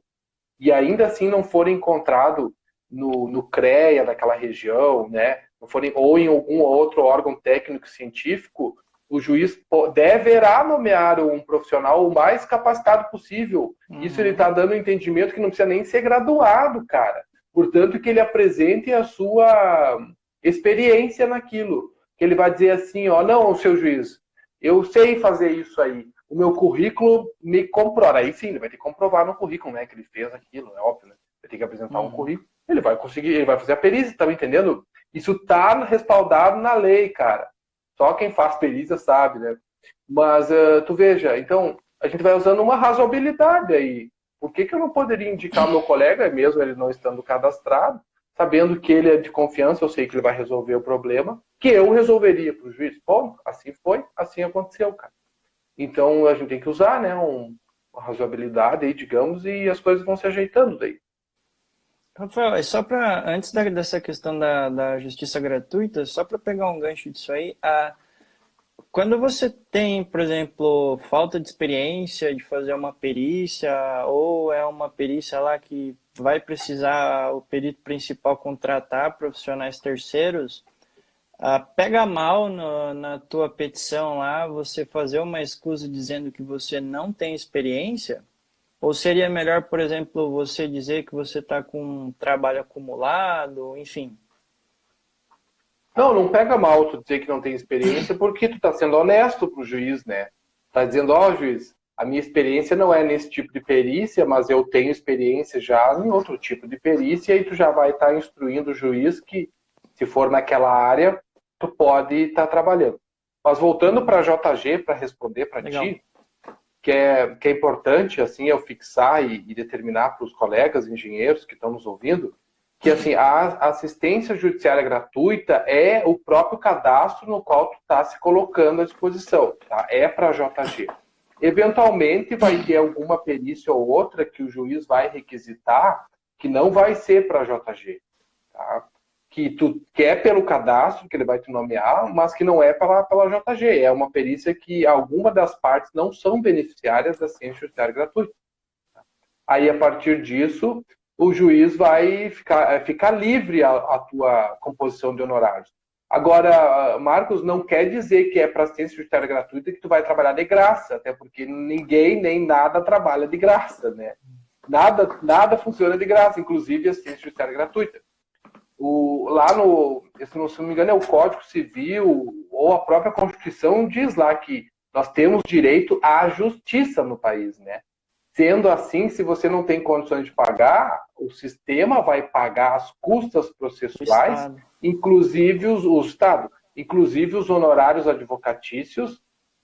e ainda assim não for encontrado no CREA daquela região, né? Não forem, ou em algum outro órgão técnico científico, o juiz deverá nomear um profissional o mais capacitado possível. Isso ele está dando um entendimento que não precisa nem ser graduado, cara. Portanto, que ele apresente a sua experiência naquilo. Que ele vai dizer assim, ó, não, seu juiz, eu sei fazer isso aí. O meu currículo me comprova. Aí sim, ele vai ter que comprovar no currículo, né, que ele fez aquilo, é óbvio, né? Vai ter que apresentar um currículo. Ele vai conseguir, ele vai fazer a perícia, tá me entendendo? Isso tá respaldado na lei, cara. Só quem faz perícia sabe, né? Mas tu veja, então, a gente vai usando uma razoabilidade aí. Por que eu não poderia indicar o meu colega, mesmo ele não estando cadastrado, sabendo que ele é de confiança, eu sei que ele vai resolver o problema, que eu resolveria para o juiz? Bom, assim foi, assim aconteceu, cara. Então, a gente tem que usar, né, uma razoabilidade aí, digamos, e as coisas vão se ajeitando daí. Rafael, é só para, antes dessa questão da justiça gratuita, só para pegar um gancho disso aí, quando você tem, por exemplo, falta de experiência de fazer uma perícia, ou é uma perícia lá que vai precisar o perito principal contratar profissionais terceiros, pega mal na tua petição lá você fazer uma escusa dizendo que você não tem experiência? Ou seria melhor, por exemplo, você dizer que você está com um trabalho acumulado, enfim? Não, não pega mal tu dizer que não tem experiência, porque tu tá sendo honesto pro juiz, né? Tá dizendo, ó, juiz, a minha experiência não é nesse tipo de perícia, mas eu tenho experiência já em outro tipo de perícia, e tu já vai estar instruindo o juiz que, se for naquela área, tu pode estar trabalhando. Mas voltando para a JG, para responder para Legal. ti, que é importante, assim, eu fixar e determinar para os colegas engenheiros que estão nos ouvindo, que assim, a assistência judiciária gratuita é o próprio cadastro no qual tu está se colocando à disposição, tá? É para a JG. Eventualmente vai ter alguma perícia ou outra que o juiz vai requisitar que não vai ser para a JG, tá? Que tu quer pelo cadastro, que ele vai te nomear, mas que não é pela JG. É uma perícia que alguma das partes não são beneficiárias da ciência judiciária gratuita. Aí, a partir disso, o juiz vai ficar livre a tua composição de honorários. Agora, Marcos, não quer dizer que é para ciência judiciária gratuita que tu vai trabalhar de graça, até porque ninguém nem nada trabalha de graça, né? Nada funciona de graça, inclusive a ciência judiciária gratuita. Lá no, se não me engano, é o Código Civil ou a própria Constituição diz lá que nós temos direito à justiça no país, né? Sendo assim, se você não tem condições de pagar, o sistema vai pagar as custas processuais, inclusive o Estado, inclusive os honorários advocatícios,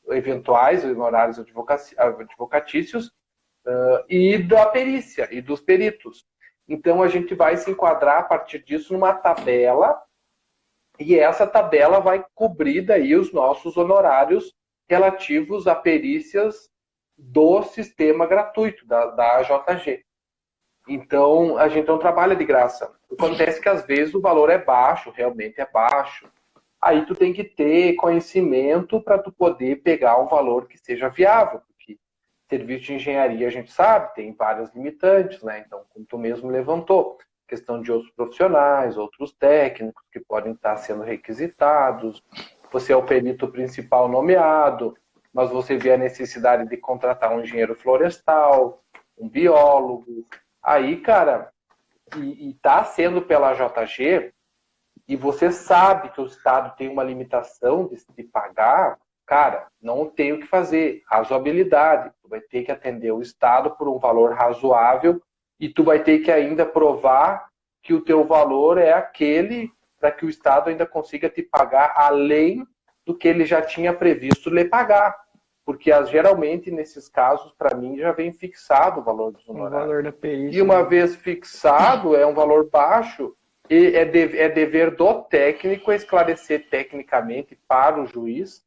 eventuais honorários advocatícios, e da perícia e dos peritos. Então, a gente vai se enquadrar a partir disso numa tabela, e essa tabela vai cobrir daí os nossos honorários relativos a perícias do sistema gratuito, da AJG. Então, a gente não trabalha de graça. Acontece que, às vezes, o valor é baixo, realmente é baixo. Aí tu tem que ter conhecimento para tu poder pegar um valor que seja viável, porque serviço de engenharia, a gente sabe, tem várias limitantes, né? Então, como tu mesmo levantou, questão de outros profissionais, outros técnicos que podem estar sendo requisitados, você é o perito principal nomeado, mas você vê a necessidade de contratar um engenheiro florestal, um biólogo. Aí, cara, e tá sendo pela JG, e você sabe que o Estado tem uma limitação de pagar, cara, não tem o que fazer. Razoabilidade. Tu vai ter que atender o Estado por um valor razoável e tu vai ter que ainda provar que o teu valor é aquele para que o Estado ainda consiga te pagar além do que ele já tinha previsto lhe pagar. Porque geralmente, nesses casos, para mim, já vem fixado o valor dos honorários. O valor da perícia. E uma vez fixado, é um valor baixo, e é dever do técnico esclarecer tecnicamente para o juiz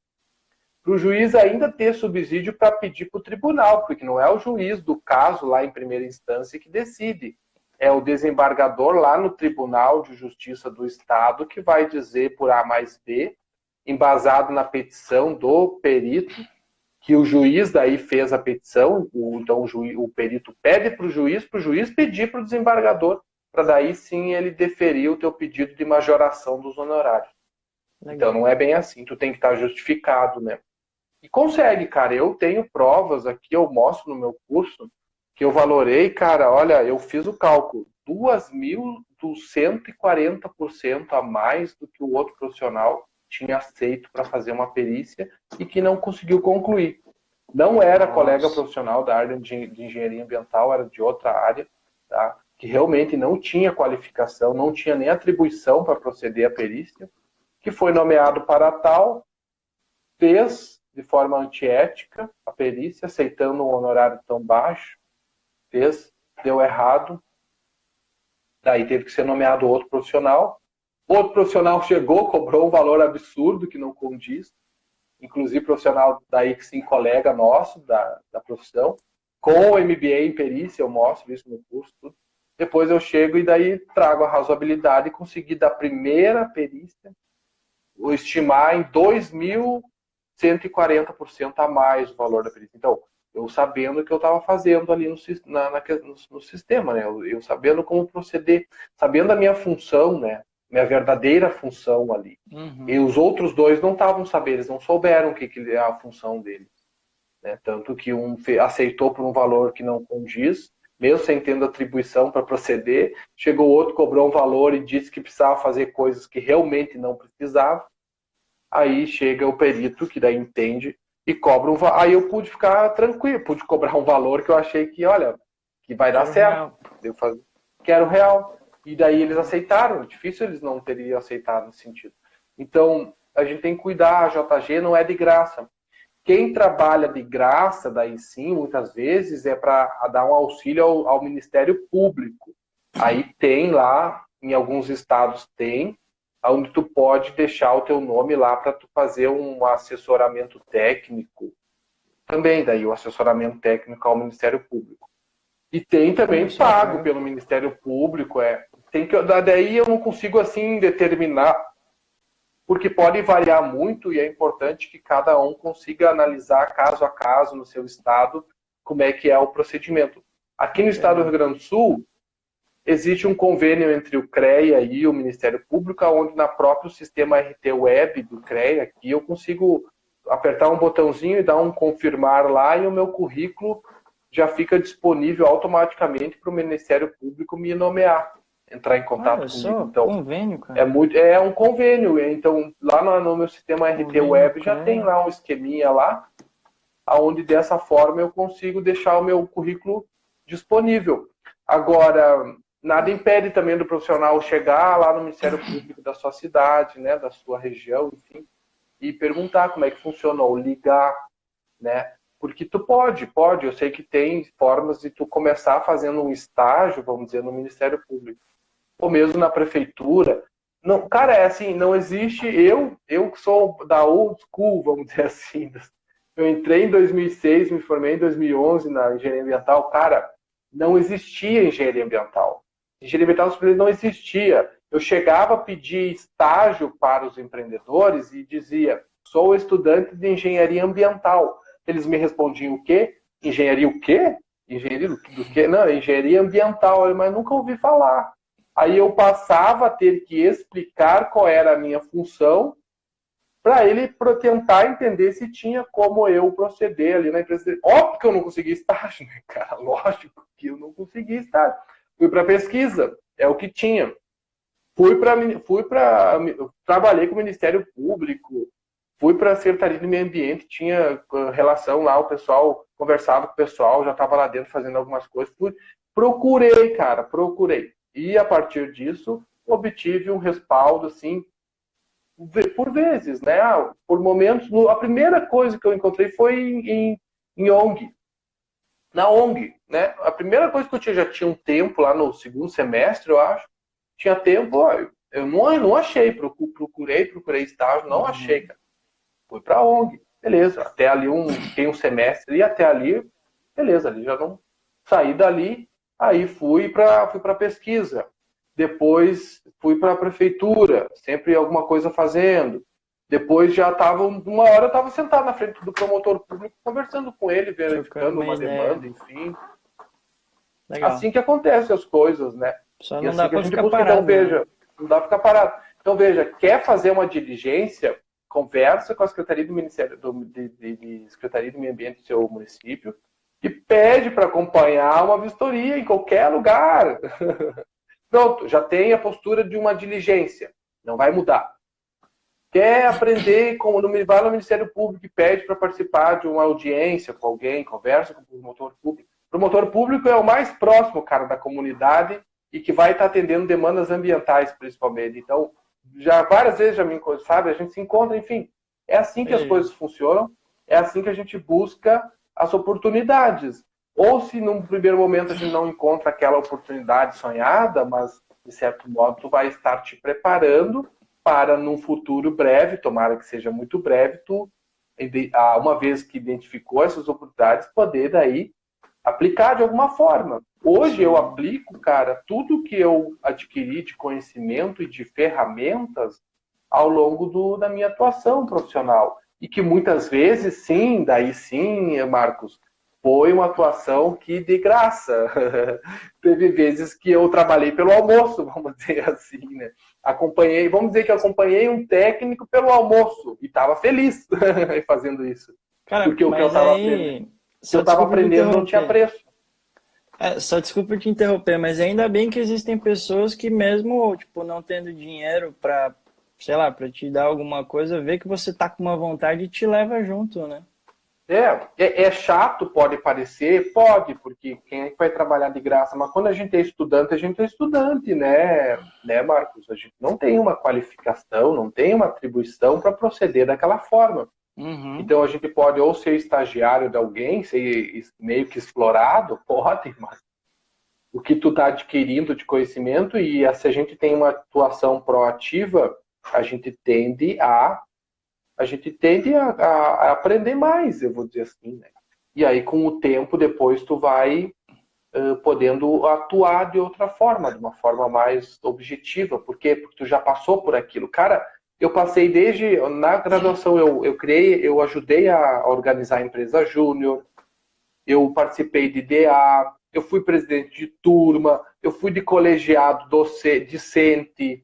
ainda ter subsídio para pedir para o tribunal, porque não é o juiz do caso lá em primeira instância que decide. É o desembargador lá no Tribunal de Justiça do Estado que vai dizer por A mais B, embasado na petição do perito, que o juiz daí fez a petição, então o perito pede para o juiz pedir para o desembargador, para daí sim ele deferir o teu pedido de majoração dos honorários. Legal. Então não é bem assim, tu tem que estar justificado, né? E consegue, cara, eu tenho provas aqui, eu mostro no meu curso, que eu valorei, cara, olha, eu fiz o cálculo, 2.140% a mais do que o outro profissional tinha aceito para fazer uma perícia e que não conseguiu concluir. Não era colega profissional da área de engenharia ambiental, era de outra área, tá? que realmente não tinha qualificação, não tinha nem atribuição para proceder à perícia, que foi nomeado para tal, fez de forma antiética a perícia, aceitando um honorário tão baixo, fez, deu errado, daí teve que ser nomeado outro profissional chegou, cobrou um valor absurdo que não condiz, inclusive profissional daí que sim, colega nosso da profissão, com o MBA em perícia, eu mostro isso no curso, tudo. Depois eu chego e daí trago a razoabilidade e consegui da primeira perícia estimar em 2.140% a mais o valor da perícia. Então, eu sabendo o que eu estava fazendo ali no sistema, né? Eu sabendo como proceder, sabendo a minha função, né? Minha verdadeira função ali. E os outros dois não estavam sabendo, eles não souberam o que é a função deles. Né? Tanto que um aceitou por um valor que não condiz, mesmo sem tendo atribuição para proceder, chegou outro, cobrou um valor e disse que precisava fazer coisas que realmente não precisava. Aí chega o perito, que daí entende, e cobra um valor. Aí eu pude ficar tranquilo, pude cobrar um valor que eu achei que, olha, que vai dar certo. Eu quero real. E daí eles aceitaram. Difícil eles não teriam aceitado nesse sentido. Então, a gente tem que cuidar, a JG não é de graça. Quem trabalha de graça, daí sim, muitas vezes, é para dar um auxílio ao Ministério Público. Aí tem lá, em alguns estados tem, onde tu pode deixar o teu nome lá para tu fazer um assessoramento técnico. Também daí o assessoramento técnico ao Ministério Público. E tem também pago pelo Ministério Público. Daí eu não consigo assim determinar, porque pode variar muito e é importante que cada um consiga analisar caso a caso no seu estado como é que é o procedimento. Aqui no estado do Rio Grande do Sul, existe um convênio entre o CREA e o Ministério Público, onde na próprio sistema RT Web do CREA, aqui eu consigo apertar um botãozinho e dar um confirmar lá e o meu currículo já fica disponível automaticamente para o Ministério Público me nomear, entrar em contato comigo. Então, convênio, cara. É um convênio. Então, lá no meu sistema RT Web já tem lá um esqueminha lá, onde dessa forma eu consigo deixar o meu currículo disponível. Agora, nada impede também do profissional chegar lá no Ministério Público da sua cidade, né, da sua região, enfim, e perguntar como é que funciona, ou ligar, né? Porque tu pode, eu sei que tem formas de tu começar fazendo um estágio, vamos dizer, no Ministério Público, ou mesmo na prefeitura. Não, cara, é assim, não existe, eu que sou da old school, vamos dizer assim, eu entrei em 2006, me formei em 2011 na engenharia ambiental, cara, não existia engenharia ambiental. Engenharia ambiental simplesmente não existia. Eu chegava a pedir estágio para os empreendedores e dizia, sou estudante de engenharia ambiental. Eles me respondiam o quê? Engenharia o quê? Engenharia do quê? Não, engenharia ambiental, mas nunca ouvi falar. Aí eu passava a ter que explicar qual era a minha função para ele tentar entender se tinha como eu proceder ali na empresa dele. Óbvio que eu não consegui estágio, né, cara? Lógico que eu não consegui estágio. Fui para pesquisa, é o que tinha. Trabalhei com o Ministério Público, fui para a Secretaria do Meio Ambiente, tinha relação lá, o pessoal conversava com o pessoal, já estava lá dentro fazendo algumas coisas. Procurei. E a partir disso, obtive um respaldo, assim, por vezes, né? Por momentos. A primeira coisa que eu encontrei foi em ONG. Na ONG, né? A primeira coisa que eu já tinha um tempo lá no segundo semestre, eu acho. Tinha tempo, eu não achei. Procurei estágio, não achei, cara. Fui pra ONG. Beleza. Até ali tem um semestre e até ali, beleza, ali já não saí dali. Aí fui para pesquisa. Depois fui para a prefeitura, sempre alguma coisa fazendo. Depois já estava, uma hora eu estava sentado na frente do promotor público, conversando com ele, verificando uma demanda, enfim. Legal. Assim que acontecem as coisas, né? Só não dá para ficar parado. Então, veja, não dá para ficar parado. Então, veja, quer fazer uma diligência, conversa com a Secretaria do Ministério de Secretaria do Meio Ambiente do seu município e pede para acompanhar uma vistoria em qualquer lugar. Pronto, já tem a postura de uma diligência. Não vai mudar. Quer aprender, vai no Ministério Público e pede para participar de uma audiência com alguém, conversa com o promotor público. O promotor público é o mais próximo, cara, da comunidade e que vai estar atendendo demandas ambientais, principalmente. Então, já várias vezes já me encontro, sabe? A gente se encontra, enfim. É assim que as coisas funcionam, é assim que a gente busca as oportunidades. Ou se num primeiro momento a gente não encontra aquela oportunidade sonhada, mas de certo modo tu vai estar te preparando para num futuro breve, tomara que seja muito breve, tu, uma vez que identificou essas oportunidades, poder daí aplicar de alguma forma. Hoje eu aplico, cara, tudo que eu adquiri de conhecimento e de ferramentas ao longo da minha atuação profissional. E que muitas vezes, sim, daí sim, Marcos, foi uma atuação que de graça. Teve vezes que eu trabalhei pelo almoço, vamos dizer assim, né? Vamos dizer que eu acompanhei um técnico pelo almoço e estava feliz fazendo isso. Cara, Porque o que eu mas estava aprendendo, só desculpa te não tinha interromper. preço. Só desculpa te interromper, mas ainda bem que existem pessoas que mesmo, tipo, não tendo dinheiro pra, sei lá, pra te dar alguma coisa, vê que você tá com uma vontade e te leva junto, né? É chato, pode parecer, pode, porque quem é que vai trabalhar de graça? Mas quando a gente é estudante, né, Marcos? A gente não tem uma qualificação, não tem uma atribuição para proceder daquela forma. Uhum. Então a gente pode ou ser estagiário de alguém, ser meio que explorado, pode, mas o que tu está adquirindo de conhecimento e se a gente tem uma atuação proativa, a gente tende a aprender mais, eu vou dizer assim, né? E aí, com o tempo, depois tu vai podendo atuar de outra forma, de uma forma mais objetiva. Por quê? Porque tu já passou por aquilo. Cara, eu passei na graduação, eu ajudei a organizar a empresa júnior, eu participei de DA, eu fui presidente de turma, eu fui de colegiado discente,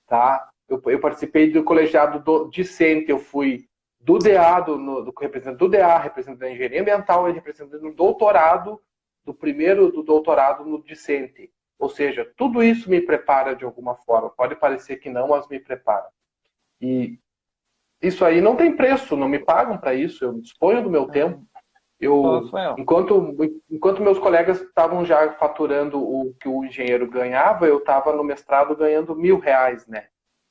tá? Eu participei do colegiado discente, eu fui do DA, representante do DA, representante da engenharia ambiental e representante do doutorado, do doutorado no discente. Ou seja, tudo isso me prepara de alguma forma. Pode parecer que não, mas me prepara. E isso aí não tem preço, não me pagam para isso, eu disponho do meu tempo. Ô, Rafael, Enquanto meus colegas estavam já faturando o que o engenheiro ganhava, eu estava no mestrado ganhando R$ 1.000, né?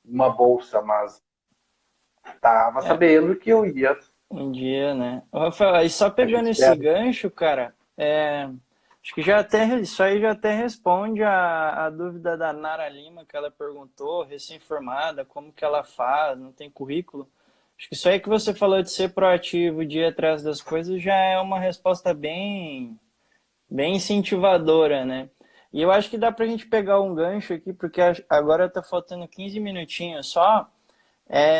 Uma bolsa, mas estava é, sabendo que eu ia. um dia, né? Ô, Rafael, aí só A gente pegando esse espera. gancho, cara, acho que já até, isso aí já até responde a dúvida da Nara Lima, que ela perguntou, recém-formada, como que ela faz, não tem currículo. Acho que isso aí que você falou de ser proativo, de ir atrás das coisas, já é uma resposta bem incentivadora, né? E eu acho que dá pra gente pegar um gancho aqui, porque agora tá faltando 15 minutinhos só,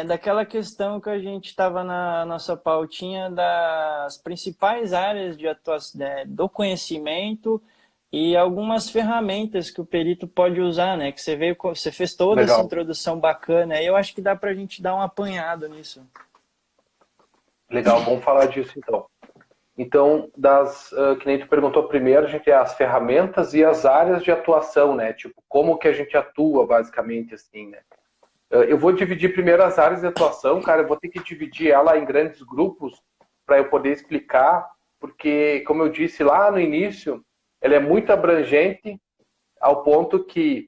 daquela questão que a gente estava na nossa pautinha das principais áreas de atuação, né, do conhecimento e algumas ferramentas que o perito pode usar, né? Que você fez toda essa Legal, introdução bacana, e eu acho que dá pra gente dar um apanhado nisso. legal, vamos falar disso então. Então, que nem tu perguntou primeiro, a gente tem as ferramentas e as áreas de atuação, né? Tipo, como que a gente atua, basicamente, assim, né? Eu vou dividir primeiro as áreas de atuação, cara, eu vou ter que dividir ela em grandes grupos para eu poder explicar, porque, como eu disse lá no início, ela é muito abrangente ao ponto que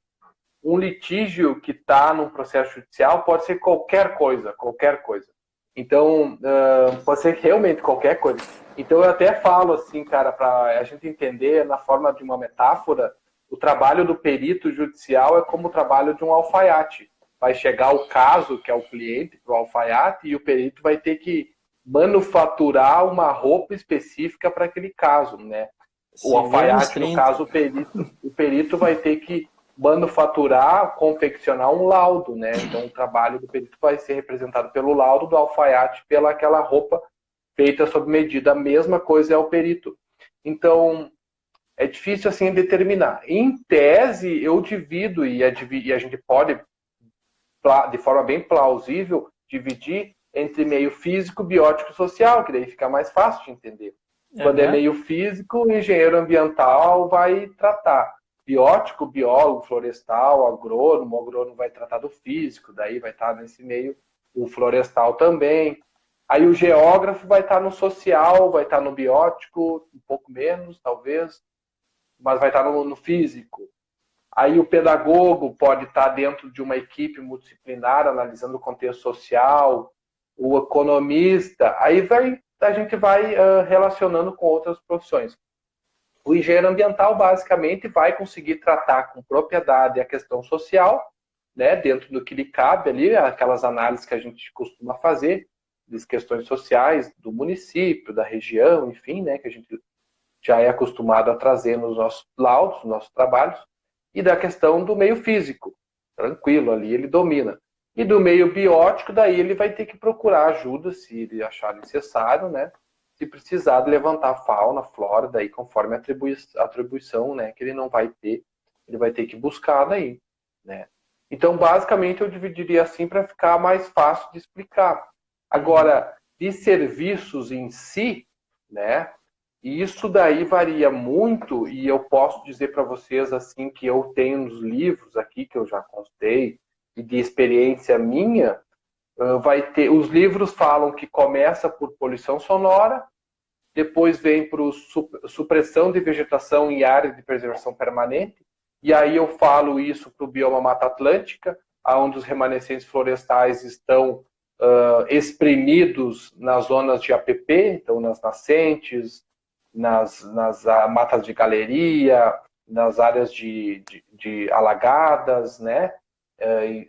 um litígio que está num processo judicial pode ser qualquer coisa, qualquer coisa. Então, pode ser realmente qualquer coisa. Então, eu até falo assim, cara, para a gente entender na forma de uma metáfora, o trabalho do perito judicial é como o trabalho de um alfaiate. Vai chegar o caso, que é o cliente, para o alfaiate, e o perito vai ter que manufaturar uma roupa específica para aquele caso, né? O Se vê nos alfaiate, no 30. caso, o perito vai ter que manufaturar, confeccionar um laudo, né? Então, o trabalho do perito vai ser representado pelo laudo, do alfaiate pela aquela roupa feita sob medida. A mesma coisa é o perito. Então, é difícil assim determinar. Em tese, eu divido e a gente pode, de forma bem plausível, dividir entre meio físico, biótico e social, que daí fica mais fácil de entender. Quando é Aham. meio físico, o engenheiro ambiental vai tratar. Biótico, biólogo, florestal, agrônomo, o agrônomo vai tratar do físico, daí vai estar nesse meio o florestal também. Aí o geógrafo vai estar no social, vai estar no biótico, um pouco menos, talvez, mas vai estar no físico. Aí o pedagogo pode estar dentro de uma equipe multidisciplinar, analisando o contexto social, o economista, aí a gente vai relacionando com outras profissões. O engenheiro ambiental, basicamente, vai conseguir tratar com propriedade a questão social, né, dentro do que lhe cabe ali, aquelas análises que a gente costuma fazer, das questões sociais do município, da região, enfim, né, que a gente já é acostumado a trazer nos nossos laudos, nos nossos trabalhos, e da questão do meio físico. Tranquilo, ali ele domina. E do meio biótico, daí ele vai ter que procurar ajuda, se ele achar necessário, né? Se precisar de levantar fauna, flora, daí conforme a atribuição, né, que ele não vai ter, ele vai ter que buscar daí, né? Então, basicamente, eu dividiria assim para ficar mais fácil de explicar. Agora, de serviços em si, né? E isso daí varia muito, e eu posso dizer para vocês assim que eu tenho nos livros aqui que eu já constei e de experiência minha, vai ter, os livros falam que começa por poluição sonora, depois vem para supressão de vegetação em área de preservação permanente, e aí eu falo isso para o bioma Mata Atlântica, onde os remanescentes florestais estão exprimidos nas zonas de APP, então nas nascentes, nas matas de galeria, nas áreas de alagadas, né?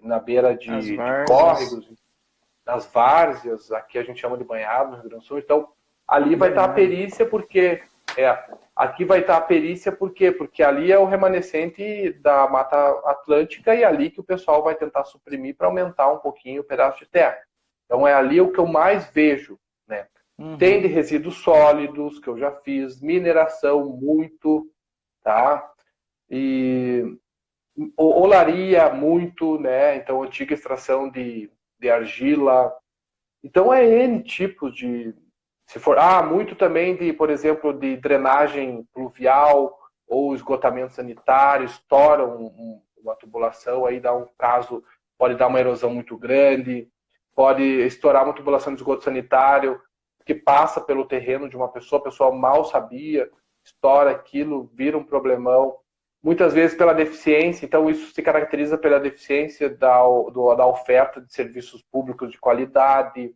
Na beira de córregos, nas várzeas, aqui a gente chama de banhado no Rio Grande do Sul. Então, ali vai estar a perícia, porque aqui vai estar a perícia porque ali é o remanescente da Mata Atlântica e é ali que o pessoal vai tentar suprimir para aumentar um pouquinho o pedaço de terra. Então, é ali o que eu mais vejo, né? Tem de resíduos sólidos, que eu já fiz, mineração muito, tá? E olaria muito, né? Então, antiga extração de argila. Então, é N tipos de... Se for, muito também de, por exemplo, de drenagem pluvial ou esgotamento sanitário, estoura uma tubulação, aí dá um caso, pode dar uma erosão muito grande, pode estourar uma tubulação de esgoto sanitário, que passa pelo terreno de uma pessoa, a pessoa mal sabia, estoura aquilo, vira um problemão. Muitas vezes pela deficiência, então isso se caracteriza pela deficiência da oferta de serviços públicos de qualidade.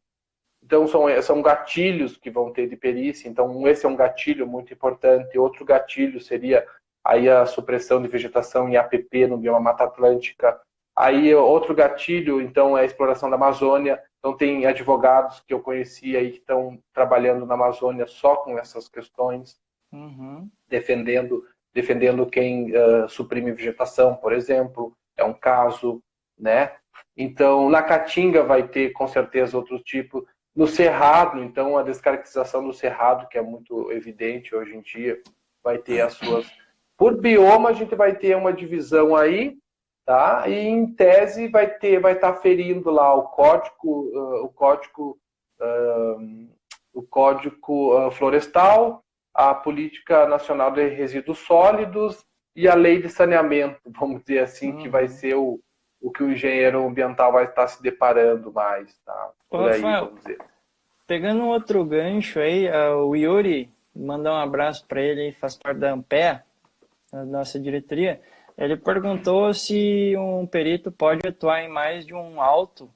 Então são gatilhos que vão ter de perícia, então esse é um gatilho muito importante. Outro gatilho seria aí a supressão de vegetação em APP no bioma Mata Atlântica. Aí outro gatilho, então, é a exploração da Amazônia. Então tem advogados que eu conheci aí que estão trabalhando na Amazônia só com essas questões, defendendo quem suprime vegetação, por exemplo, é um caso, né? Então, na Caatinga vai ter, com certeza, outro tipo. No Cerrado, então, a descaracterização do Cerrado, que é muito evidente hoje em dia, vai ter as suas... Por bioma, a gente vai ter uma divisão aí, tá? E em tese vai estar ferindo lá o código florestal, a política nacional de resíduos sólidos e a lei de saneamento, vamos dizer assim, que vai ser o que o engenheiro ambiental vai estar se deparando mais, tá? Por aí, Rafael, vamos dizer. Pegando um outro gancho aí, o Yuri, mandar um abraço para ele, faz parte da Ampé, da nossa diretoria. Ele perguntou se um perito pode atuar em mais de um auto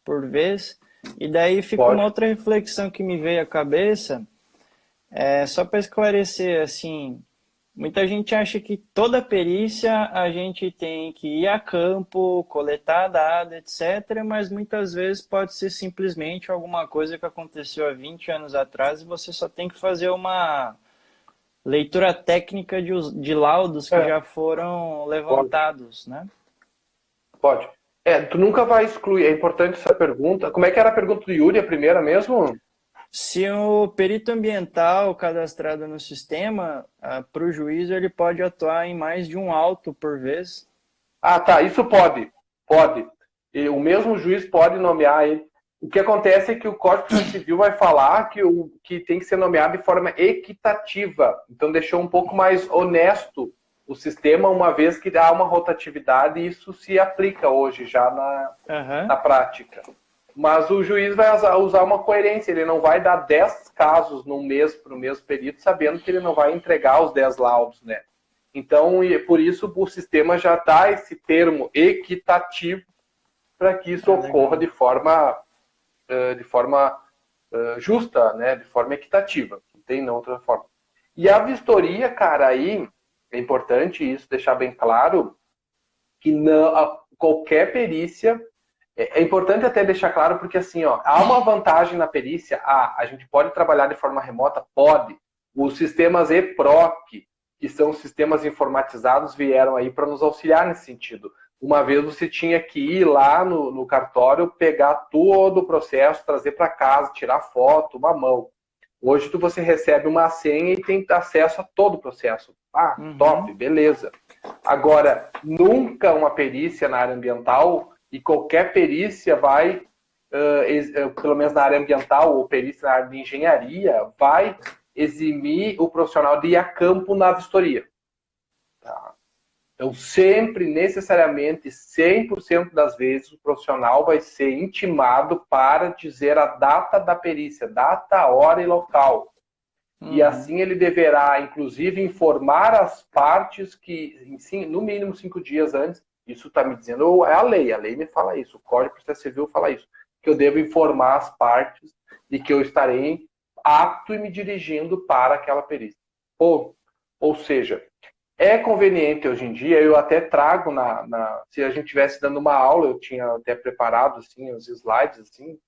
por vez, e daí fica uma outra reflexão que me veio à cabeça, só para esclarecer, assim, muita gente acha que toda perícia a gente tem que ir a campo, coletar dados, etc., mas muitas vezes pode ser simplesmente alguma coisa que aconteceu há 20 anos atrás e você só tem que fazer uma leitura técnica de laudos que já foram levantados, né? Pode. Tu nunca vai excluir, é importante essa pergunta. Como é que era a pergunta do Yuri, a primeira mesmo? Se o perito ambiental cadastrado no sistema, para o juízo, ele pode atuar em mais de um auto por vez? Tá, isso pode. Pode. E o mesmo juiz pode nomear ele. O que acontece é que o Código Civil vai falar que tem que ser nomeado de forma equitativa. Então, deixou um pouco mais honesto o sistema, uma vez que há uma rotatividade e isso se aplica hoje já na prática. Mas o juiz vai usar uma coerência, ele não vai dar 10 casos num mês para o mesmo perito, sabendo que ele não vai entregar os 10 laudos, né? Então, e por isso o sistema já dá esse termo equitativo para que isso ocorra de forma justa, né? De forma equitativa. Não tem outra forma. E a vistoria, cara, aí é importante isso deixar bem claro que não, qualquer perícia é importante até deixar claro porque assim, ó, há uma vantagem na perícia. A gente pode trabalhar de forma remota, pode. Os sistemas EPROC, que são sistemas informatizados, vieram aí para nos auxiliar nesse sentido. Uma vez você tinha que ir lá no cartório, pegar todo o processo, trazer para casa, tirar foto, uma mão. Hoje você recebe uma senha e tem acesso a todo o processo. Top, beleza. Agora, nunca uma perícia na área ambiental, e qualquer perícia vai, pelo menos na área ambiental ou perícia na área de engenharia, vai eximir o profissional de ir a campo na vistoria. Tá? Então, sempre, necessariamente, 100% das vezes, o profissional vai ser intimado para dizer a data da perícia, data, hora e local. E assim ele deverá, inclusive, informar as partes que, no mínimo 5 dias antes, isso está me dizendo, é a lei me fala isso, o Código de Processo Civil fala isso, que eu devo informar as partes e que eu estarei apto e me dirigindo para aquela perícia. Ou seja, é conveniente hoje em dia, eu até trago, se a gente estivesse dando uma aula, eu tinha até preparado assim, os slides, assim,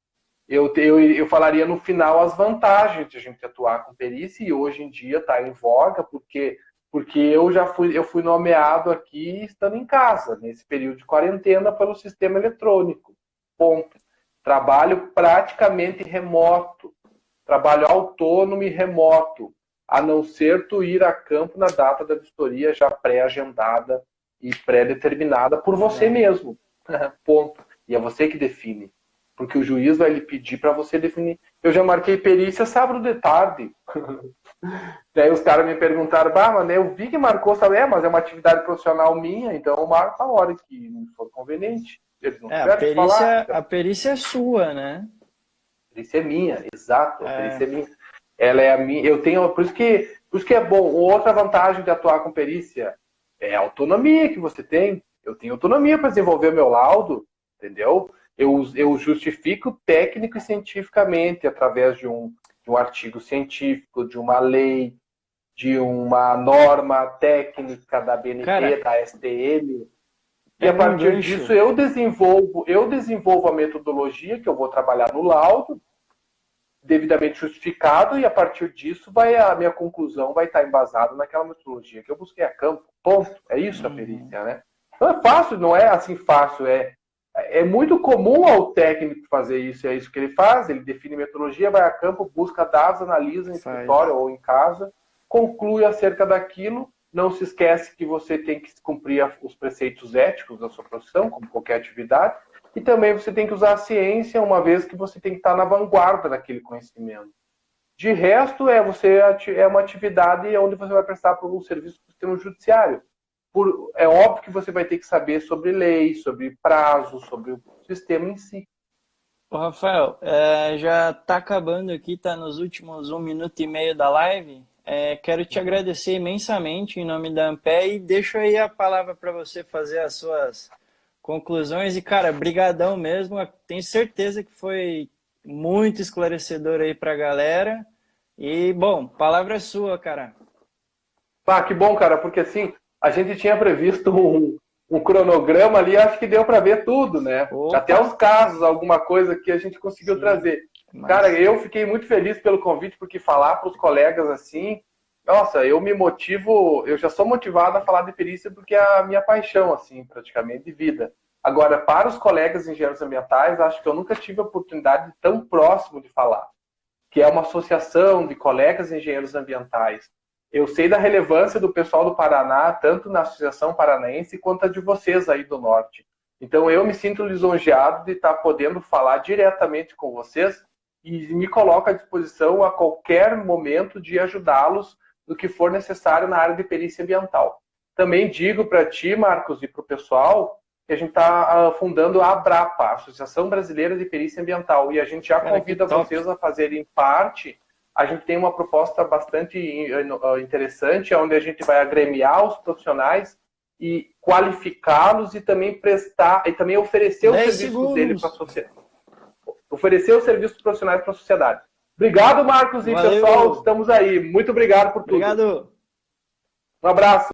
eu falaria no final as vantagens de a gente atuar com perícia, e hoje em dia está em voga, porque eu fui nomeado aqui estando em casa, nesse período de quarentena, pelo sistema eletrônico. Ponto. Trabalho praticamente remoto. Trabalho autônomo e remoto, a não ser tu ir a campo na data da vistoria já pré-agendada e pré-determinada por você mesmo. Ponto. E é você que define. Porque o juiz vai lhe pedir para você definir. Eu já marquei perícia sábado de tarde. Daí os caras me perguntaram, mas eu vi que marcou, sabe? Mas é uma atividade profissional minha, então eu marco a hora que me for conveniente. Eles não tiveram que falar. Então. A perícia é sua, né? A perícia é minha, exato. A perícia é minha. Ela é a minha. Eu tenho, por isso que é bom. Outra vantagem de atuar com perícia é a autonomia que você tem. Eu tenho autonomia para desenvolver o meu laudo, entendeu? Eu justifico técnico e cientificamente através de um artigo científico, de uma lei, de uma norma técnica da BNT, da STM. E a partir disso eu desenvolvo a metodologia que eu vou trabalhar no laudo, devidamente justificado, e a partir disso a minha conclusão vai estar embasada naquela metodologia que eu busquei a campo. Ponto. É isso a perícia, né? Não é fácil, não é assim fácil, é muito comum ao técnico fazer isso, é isso que ele faz, ele define metodologia, vai a campo, busca dados, analisa em escritório ou em casa, conclui acerca daquilo, não se esquece que você tem que cumprir os preceitos éticos da sua profissão, como qualquer atividade, e também você tem que usar a ciência, uma vez que você tem que estar na vanguarda daquele conhecimento. De resto, é uma atividade onde você vai prestar por um serviço do sistema judiciário. É óbvio que você vai ter que saber sobre lei, sobre prazo, sobre o sistema em si. Ô, Rafael, já está acabando aqui, está nos últimos 1 minuto e meio da live. Quero te agradecer imensamente em nome da Ampé e deixo aí a palavra para você fazer as suas conclusões. E, cara, brigadão mesmo. Tenho certeza que foi muito esclarecedor aí para a galera. E, bom, palavra é sua, cara. Que bom, cara, porque assim, a gente tinha previsto um cronograma ali, acho que deu para ver tudo, né? Opa. Até os casos, alguma coisa que a gente conseguiu trazer. Cara, eu fiquei muito feliz pelo convite, porque falar para os colegas assim, nossa, eu me motivo, eu já sou motivado a falar de perícia porque é a minha paixão, assim, praticamente, de vida. Agora, para os colegas engenheiros ambientais, acho que eu nunca tive a oportunidade tão próximo de falar, que é uma associação de colegas engenheiros ambientais. Eu sei da relevância do pessoal do Paraná, tanto na Associação Paranaense quanto a de vocês aí do Norte. Então, eu me sinto lisonjeado de estar podendo falar diretamente com vocês e me coloco à disposição a qualquer momento de ajudá-los no que for necessário na área de perícia ambiental. Também digo para ti, Marcos, e para o pessoal, que a gente está fundando a ABRAPA, a Associação Brasileira de Perícia Ambiental, e a gente já convida vocês a fazerem parte a gente tem uma proposta bastante interessante, onde a gente vai agremiar os profissionais e qualificá-los e também prestar, e também oferecer os serviços dele para a sociedade. Oferecer os serviços profissionais para a sociedade. Obrigado, Marcos, e Valeu. pessoal, estamos aí. Muito obrigado por tudo. Obrigado. Um abraço.